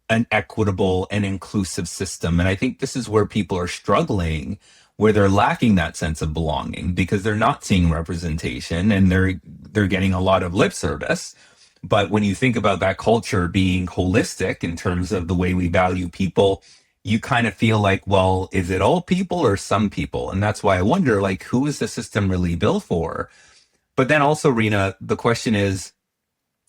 S2: an equitable and inclusive system? And I think this is where people are struggling, where they're lacking that sense of belonging, because they're not seeing representation and they're getting a lot of lip service. But when you think about that culture being holistic in terms of the way we value people, you kind of feel like, well, is it all people or some people? And that's why I wonder, like, who is the system really built for? But then also, Rina, the question is,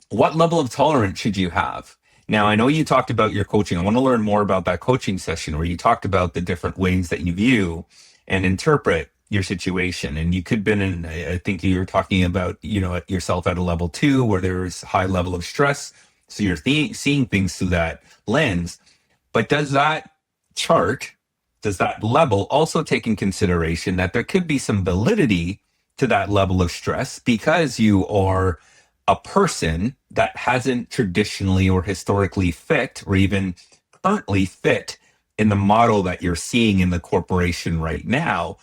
S2: what level of tolerance should you have? Now, I know you talked about your coaching. I want to learn more about that coaching session where you talked about the different ways that you view and interpret your situation. And you could have been in, I think you were talking about, yourself at a level 2 where there's high level of stress. So you're seeing things through that lens. But does that level also take in consideration that there could be some validity to that level of stress, because you are a person that hasn't traditionally or historically fit, or even currently fit, in the model that you're seeing in the corporation right now?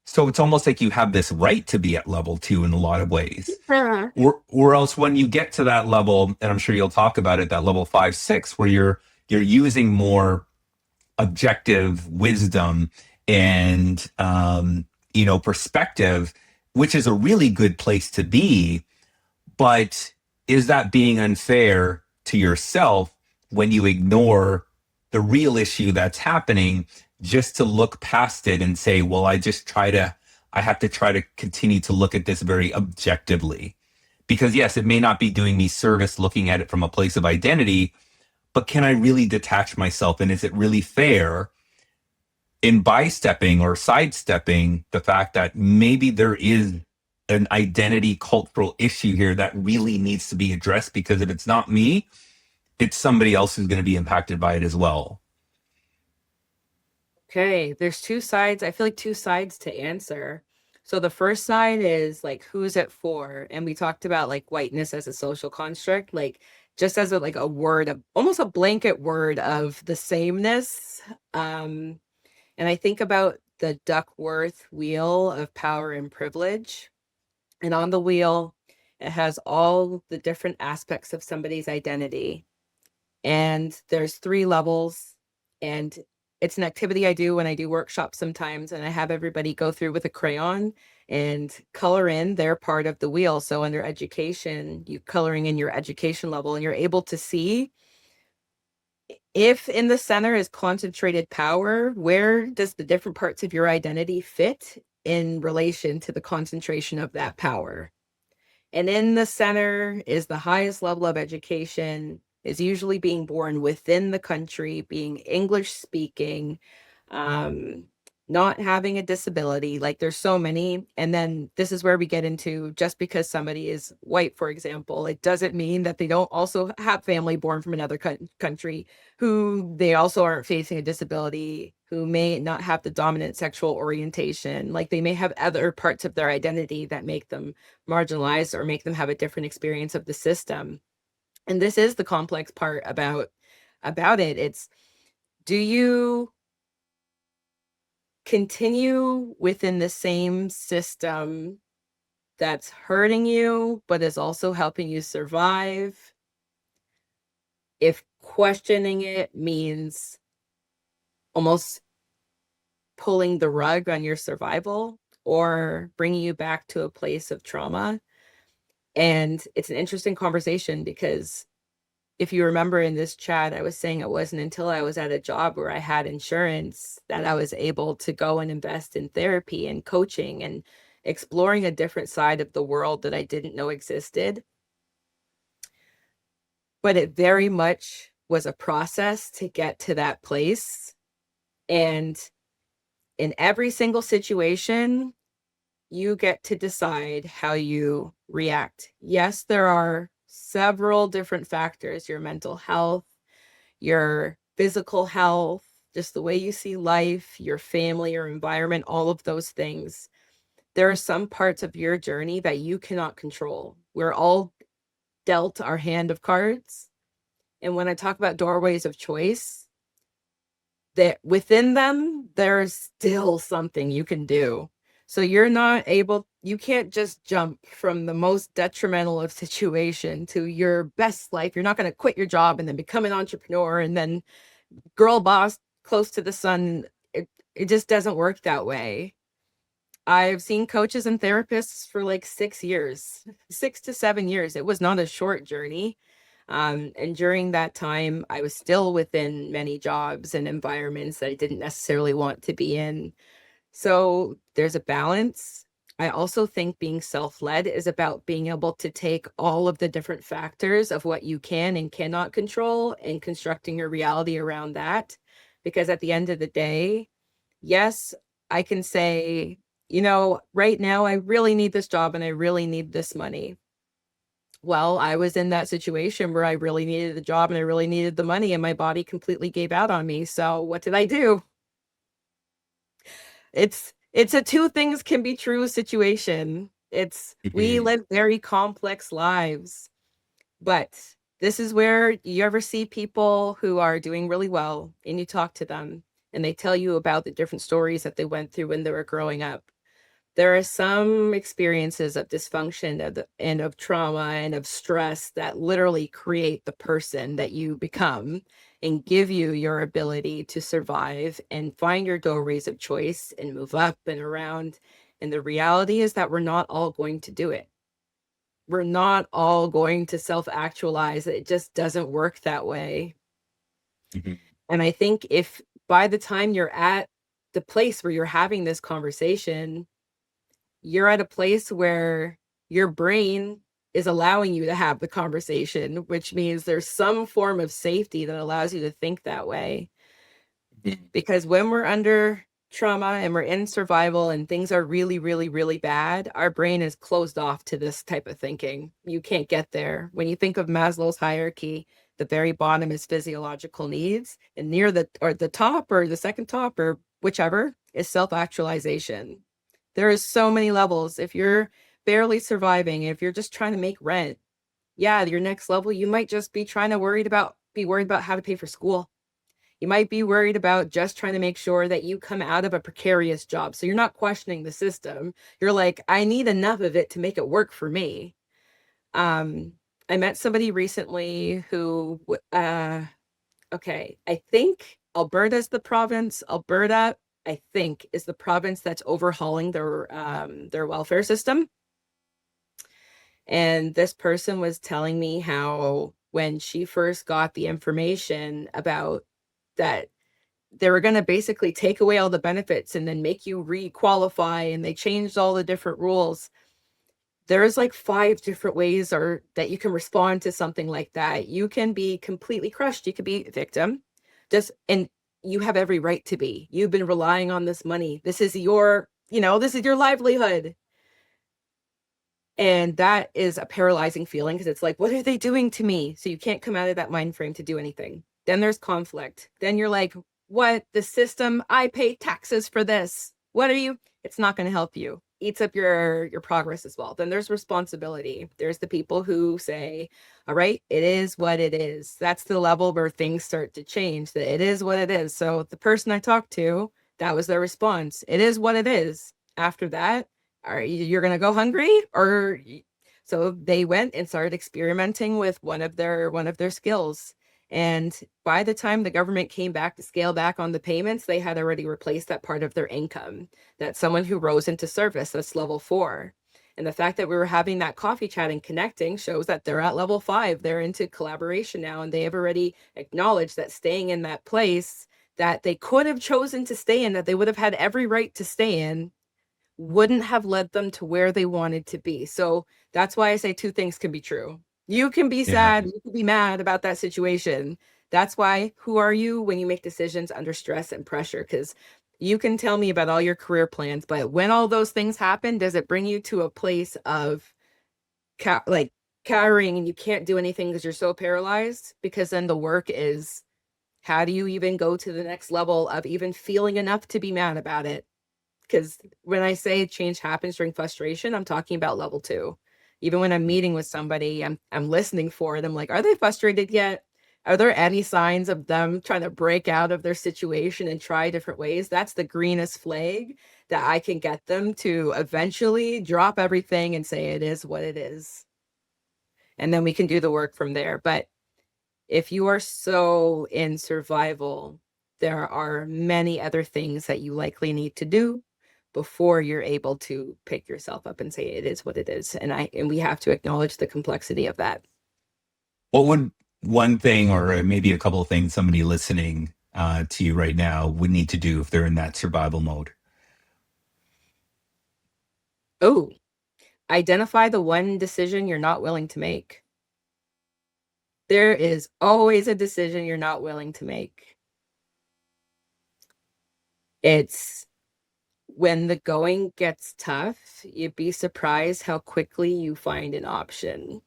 S2: So it's almost like you have this right to be at level 2 in a lot of ways. Or else when you get to that level, and I'm sure you'll talk about it, that level 5, 6, where you're using more objective wisdom and perspective, which is a really good place to be. But is that being unfair to yourself when you ignore the real issue that's happening just to look past it and say, well, I have to try to continue to look at this very objectively? Because yes, it may not be doing me service looking at it from a place of identity, but can I really detach myself? And is it really fair in bystepping or sidestepping the fact that maybe there is an identity cultural issue here that really needs to be addressed? Because if it's not me, it's somebody else who's going to be impacted by it as well.
S1: Okay, there's two sides. I feel like two sides to answer. So the first side is like, who's it for? And we talked about like whiteness as a social construct, like just as a word, almost a blanket word of the sameness. And I think about the Duckworth wheel of power and privilege. And on the wheel, it has all the different aspects of somebody's identity. And there's 3 levels. And it's an activity I do when I do workshops sometimes. And I have everybody go through with a crayon and color in their part of the wheel. So under education, you coloring in your education level, and you're able to see if in the center is concentrated power, where does the different parts of your identity fit in relation to the concentration of that power? And in the center is the highest level of education, is usually being born within the country, being English speaking, um, not having a disability. Like there's so many. And then this is where we get into, just because somebody is white, for example, it doesn't mean that they don't also have family born from another country who they also aren't facing a disability, who may not have the dominant sexual orientation. Like they may have other parts of their identity that make them marginalized or make them have a different experience of the system. And this is the complex part about it. It's, do you continue within the same system that's hurting you but is also helping you survive, if questioning it means almost pulling the rug on your survival or bringing you back to a place of trauma? And it's an interesting conversation because if you remember in this chat, I was saying it wasn't until I was at a job where I had insurance that I was able to go and invest in therapy and coaching and exploring a different side of the world that I didn't know existed. But it very much was a process to get to that place. And in every single situation, you get to decide how you react. Yes, there are several different factors: your mental health, your physical health, just the way you see life, your family, your environment, all of those things. There are some parts of your journey that you cannot control. We're all dealt our hand of cards. And when I talk about doorways of choice, that within them, there's still something you can do. So you can't just jump from the most detrimental of situation to your best life. You're not going to quit your job and then become an entrepreneur and then girl boss close to the sun. It just doesn't work that way. I've seen coaches and therapists for like 6 years, 6 to 7 years. It was not a short journey. And during that time, I was still within many jobs and environments that I didn't necessarily want to be in. So there's a balance. I also think being self-led is about being able to take all of the different factors of what you can and cannot control and constructing your reality around that. Because at the end of the day, yes, I can say, right now I really need this job and I really need this money. Well, I was in that situation where I really needed the job and I really needed the money and my body completely gave out on me. So what did I do? It's a two things can be true situation. We live very complex lives. But this is where you ever see people who are doing really well and you talk to them and they tell you about the different stories that they went through when they were growing up. There are some experiences of dysfunction and of trauma and of stress that literally create the person that you become and give you your ability to survive and find your doorways of choice and move up and around. And the reality is that we're not all going to do it. We're not all going to self-actualize. It just doesn't work that way.
S2: Mm-hmm.
S1: And I think if by the time you're at the place where you're having this conversation, you're at a place where your brain is allowing you to have the conversation, which means there's some form of safety that allows you to think that way. Because when we're under trauma and we're in survival and things are really, really, really bad, our brain is closed off to this type of thinking. You can't get there. When you think of Maslow's hierarchy, the very bottom is physiological needs, and near the top or the second top or whichever is self-actualization. There is so many levels. If you're barely surviving, if you're just trying to make rent, yeah, your next level, you might just be worried about how to pay for school. You might be worried about just trying to make sure that you come out of a precarious job. So you're not questioning the system. You're like, I need enough of it to make it work for me. I met somebody recently who, okay, I think Alberta's the province. Alberta, I think, is the province that's overhauling their welfare system. And this person was telling me how when she first got the information about that, they were going to basically take away all the benefits and then make you re-qualify, and they changed all the different rules. there's like 5 different ways or that you can respond to something like that. You can be completely crushed. You could be a victim. And you have every right to be. You've been relying on this money. This is your, this is your livelihood. And that is a paralyzing feeling because it's like, what are they doing to me? So you can't come out of that mind frame to do anything. Then there's conflict. Then you're like, what? The system, I pay taxes for this. What are you? It's not going to help you. Eats up your progress as well. Then there's responsibility. There's the people who say, all right, it is what it is. That's the level where things start to change, that it is what it is. So the person I talked to, that was their response. It is what it is. After that, you're going to go hungry? Or so they went and started experimenting with one of their skills. And by the time the government came back to scale back on the payments, they had already replaced that part of their income. That's someone who rose into service. That's level 4. And the fact that we were having that coffee chat and connecting shows that they're at level 5. They're into collaboration now, and they have already acknowledged that staying in that place that they could have chosen to stay in, that they would have had every right to stay in, wouldn't have led them to where they wanted to be. So that's why I say 2 things can be true. You can be sad, you can be mad about that situation. That's why, who are you when you make decisions under stress and pressure? Because you can tell me about all your career plans, but when all those things happen, does it bring you to a place of cowering and you can't do anything because you're so paralyzed? Because then the work is, how do you even go to the next level of even feeling enough to be mad about it? Because when I say change happens during frustration, I'm talking about level 2. Even when I'm meeting with somebody, I'm listening for it. I'm like, are they frustrated yet? Are there any signs of them trying to break out of their situation and try different ways? That's the greenest flag that I can get them to eventually drop everything and say it is what it is. And then we can do the work from there. But if you are so in survival, there are many other things that you likely need to do before you're able to pick yourself up and say it is what it is. And we have to acknowledge the complexity of that.
S2: What would one thing or maybe a couple of things somebody listening to you right now would need to do if they're in that survival mode?
S1: Oh, identify the one decision you're not willing to make. There is always a decision you're not willing to make. It's when the going gets tough, you'd be surprised how quickly you find an option.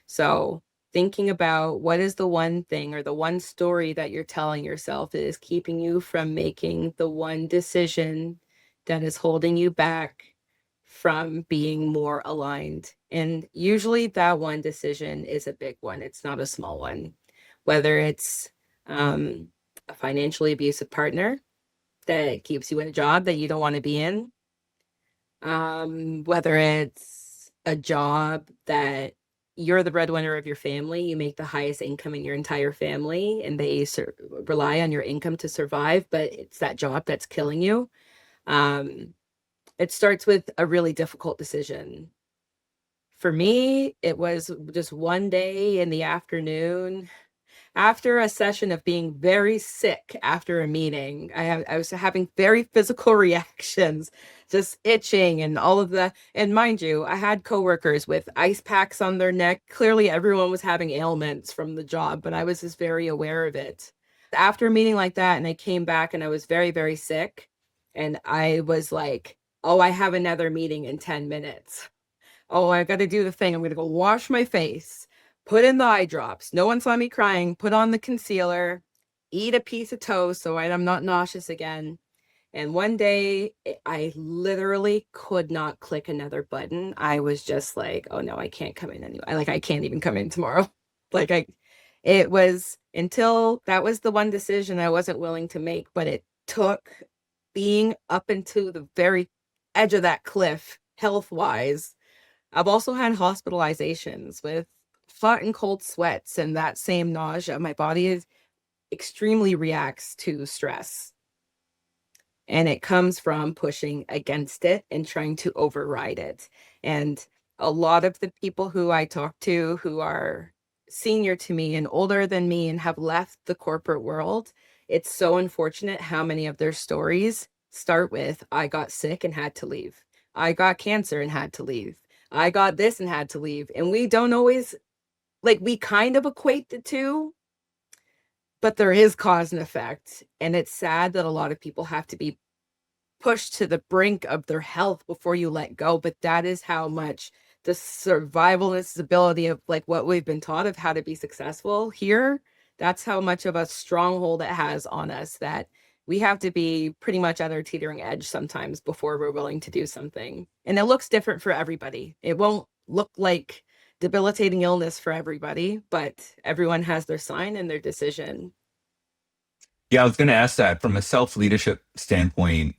S1: So thinking about what is the one thing or the one story that you're telling yourself that is keeping you from making the one decision that is holding you back from being more aligned. And usually that one decision is a big one. It's not a small one. Whether it's a financially abusive partner that keeps you in a job that you don't want to be in, whether it's a job that you're the breadwinner of your family, you make the highest income in your entire family, and they rely on your income to survive, but it's that job that's killing you. It starts with a really difficult decision. For me, it was just one day in the afternoon after a session of being very sick after a meeting. I was having very physical reactions, just itching and all of that. And mind you, I had coworkers with ice packs on their neck. Clearly everyone was having ailments from the job, but I was just very aware of it. After a meeting like that, and I came back and I was very, very sick, and I was like, oh, I have another meeting in 10 minutes. Oh, I got to do the thing. I'm going to go wash my face, put in the eye drops. No one saw me crying. Put on the concealer, eat a piece of toast so I'm not nauseous again. And one day I literally could not click another button. I was just like, oh no, I can't come in anymore. I can't even come in tomorrow. It was until that was the one decision I wasn't willing to make, but it took being up into the very edge of that cliff health wise. I've also had hospitalizations with hot and cold sweats and that same nausea. My body extremely reacts to stress. And it comes from pushing against it and trying to override it. And a lot of the people who I talk to who are senior to me and older than me and have left the corporate world, it's so unfortunate how many of their stories start with, I got sick and had to leave. I got cancer and had to leave. I got this and had to leave. And we don't always, like, we kind of equate the two, but there is cause and effect. And it's sad that a lot of people have to be pushed to the brink of their health before you let go. But that is how much the survival and stability of like what we've been taught of how to be successful here. That's how much of a stronghold it has on us, that we have to be pretty much at our teetering edge sometimes before we're willing to do something. And it looks different for everybody. It won't look like debilitating illness for everybody, but everyone has their sign and their decision.
S2: Yeah, I was going to ask that from a self-leadership standpoint.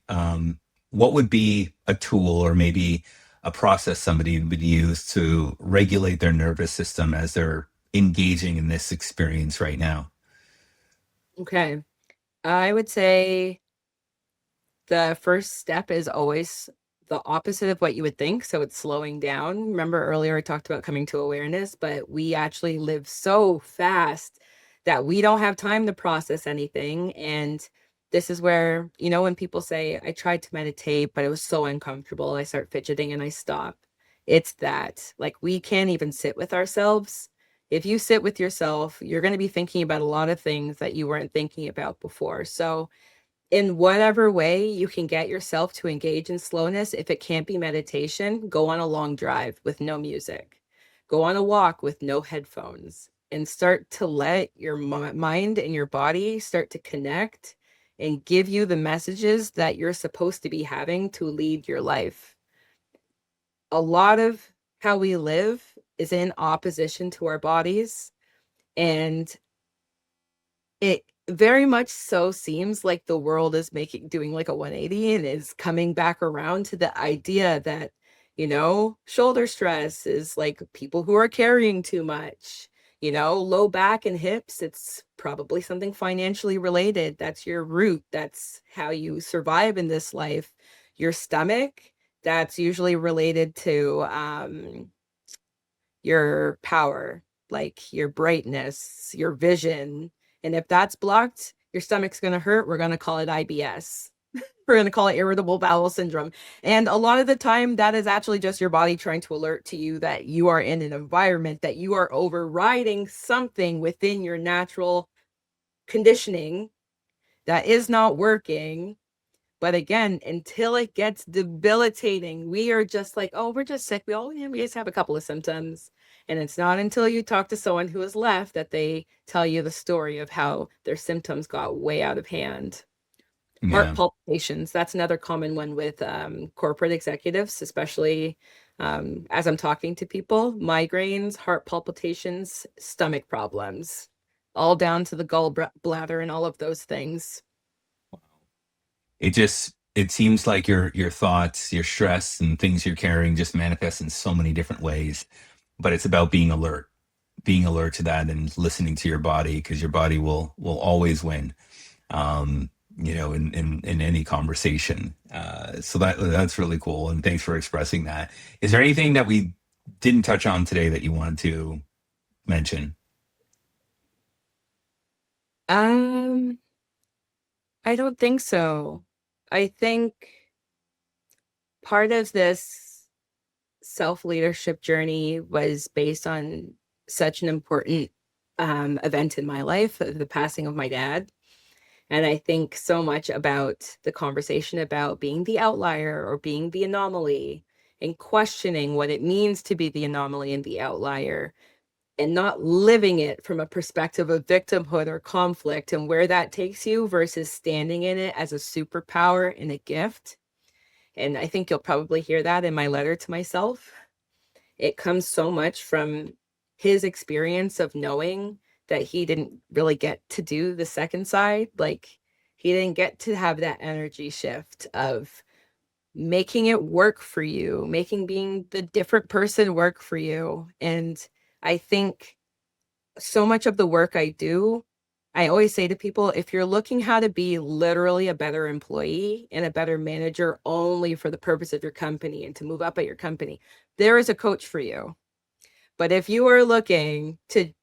S2: What would be a tool or maybe a process somebody would use to regulate their nervous system as they're engaging in this experience right now?
S1: Okay. I would say the first step is always the opposite of what you would think. So it's slowing down. Remember earlier I talked about coming to awareness, but we actually live so fast that we don't have time to process anything. And this is where, you know, when people say, I tried to meditate, but it was so uncomfortable, I start fidgeting and I stop. It's that, like, we can't even sit with ourselves. If you sit with yourself, you're going to be thinking about a lot of things that you weren't thinking about before. So in whatever way you can get yourself to engage in slowness, if it can't be meditation, go on a long drive with no music, go on a walk with no headphones, and start to let your mind and your body start to connect and give you the messages that you're supposed to be having to lead your life. A lot of how we live is in opposition to our bodies, and it very much so seems like the world is doing like a 180 and is coming back around to the idea that, you know, shoulder stress is like people who are carrying too much, you know, low back and hips. It's probably something financially related. That's your root. That's how you survive in this life. Your stomach, that's usually related to your power, like your brightness, your vision. And if that's blocked, your stomach's going to hurt. We're going to call it IBS. We're going to call it irritable bowel syndrome. And a lot of the time, that is actually just your body trying to alert to you that you are in an environment, that you are overriding something within your natural conditioning that is not working. But again, until it gets debilitating, we are just like, oh, we're just sick. We just have a couple of symptoms. And it's not until you talk to someone who has left that they tell you the story of how their symptoms got way out of hand. Heart
S2: Yeah.
S1: palpitations, that's another common one with corporate executives, especially as I'm talking to people. Migraines, heart palpitations, stomach problems, all down to the gallbladder and all of those things.
S2: It seems like your thoughts, your stress and things you're carrying just manifest in so many different ways, but it's about being alert to that and listening to your body, because your body will always win. In any conversation. So that's really cool. And thanks for expressing that. Is there anything that we didn't touch on today that you wanted to mention?
S1: Um, I don't think so. I think part of this self-leadership journey was based on such an important event in my life, the passing of my dad. And I think so much about the conversation about being the outlier or being the anomaly, and questioning what it means to be the anomaly and the outlier, and not living it from a perspective of victimhood or conflict, and where that takes you versus standing in it as a superpower and a gift. And I think you'll probably hear that in my letter to myself. It comes so much from his experience of knowing that he didn't really get to do the second side. Like, he didn't get to have that energy shift of making it work for you, making being the different person work for you. And I think so much of the work I do, I always say to people, if you're looking how to be literally a better employee and a better manager only for the purpose of your company and to move up at your company, there is a coach for you. But if you are looking to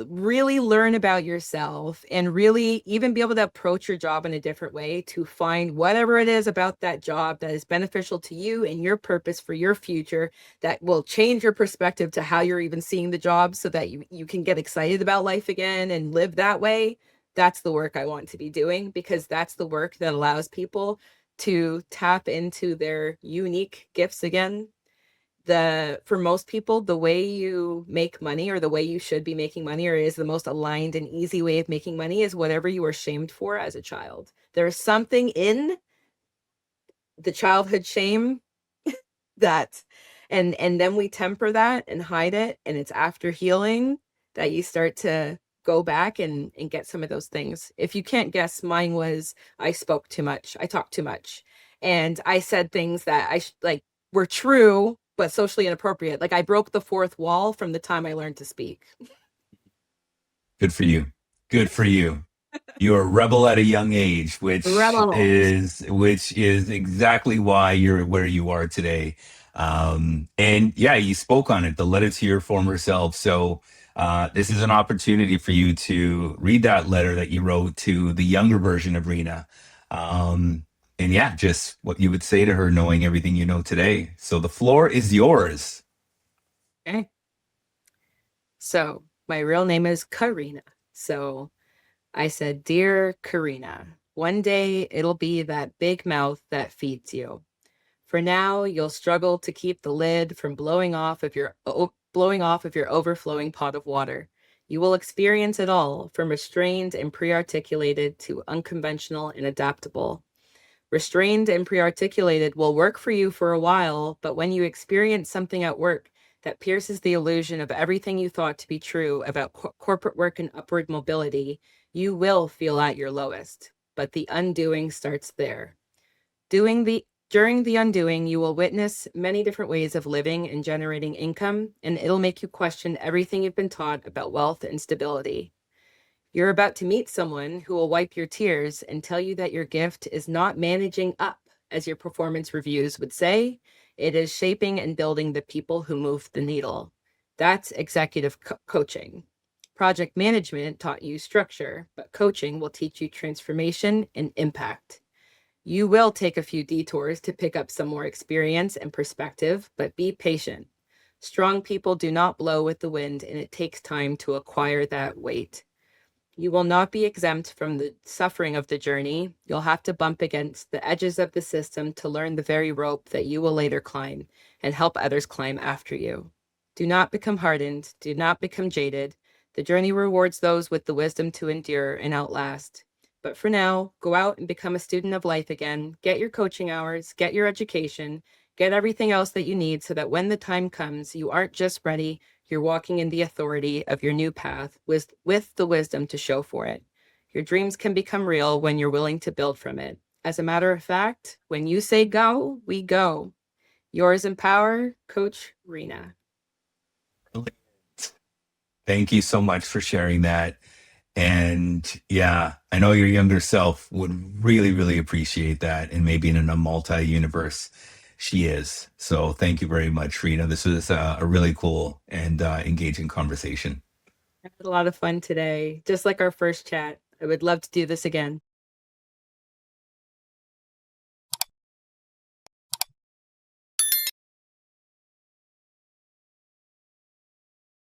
S1: really learn about yourself and really even be able to approach your job in a different way to find whatever it is about that job that is beneficial to you and your purpose for your future, that will change your perspective to how you're even seeing the job, so that you can get excited about life again and live that way. That's the work I want to be doing, because that's the work that allows people to tap into their unique gifts again. For most people, the way you make money, or the way you should be making money, or is the most aligned and easy way of making money, is whatever you were shamed for as a child. There's something in the childhood shame that, and then we temper that and hide it, and it's after healing that you start to go back and get some of those things. If you can't guess, mine was I spoke too much, I talked too much, and I said things that like were true but socially inappropriate. Like, I broke the fourth wall from the time I learned to speak.
S2: Good for you. Good for you. You're a rebel at a young age,
S1: Rebel.
S2: which is exactly why you're where you are today. And yeah, you spoke on it, the letter to your former self. So this is an opportunity for you to read that letter that you wrote to the younger version of Rina. And yeah, just what you would say to her, knowing everything you know today. So the floor is yours.
S1: Okay. So my real name is Karina. So I said, "Dear Karina, one day it'll be that big mouth that feeds you. For now, you'll struggle to keep the lid from blowing off of your overflowing pot of water. You will experience it all, from restrained and pre-articulated to unconventional and adaptable. Restrained and pre-articulated will work for you for a while, but when you experience something at work that pierces the illusion of everything you thought to be true about corporate work and upward mobility, you will feel at your lowest. But the undoing starts there. During the undoing, you will witness many different ways of living and generating income, and it'll make you question everything you've been taught about wealth and stability. You're about to meet someone who will wipe your tears and tell you that your gift is not managing up, as your performance reviews would say. It is shaping and building the people who move the needle. That's executive coaching. Project management taught you structure, but coaching will teach you transformation and impact. You will take a few detours to pick up some more experience and perspective, but be patient. Strong people do not blow with the wind, and it takes time to acquire that weight. You will not be exempt from the suffering of the journey. You'll have to bump against the edges of the system to learn the very rope that you will later climb and help others climb after you. Do not become hardened. Do not become jaded. The journey rewards those with the wisdom to endure and outlast. But for now, go out and become a student of life again. Get your coaching hours, get your education, get everything else that you need, so that when the time comes, you aren't just ready, you're walking in the authority of your new path with the wisdom to show for it. Your dreams can become real when you're willing to build from it. As a matter of fact, when you say go, we go. Yours in power, Coach Rina.
S2: Thank you so much for sharing that. And yeah, I know your younger self would really, really appreciate that. And maybe in a multi-universe, she is. So thank you very much, Rina. This was a really cool and engaging conversation.
S1: I had a lot of fun today, just like our first chat. I would love to do this again.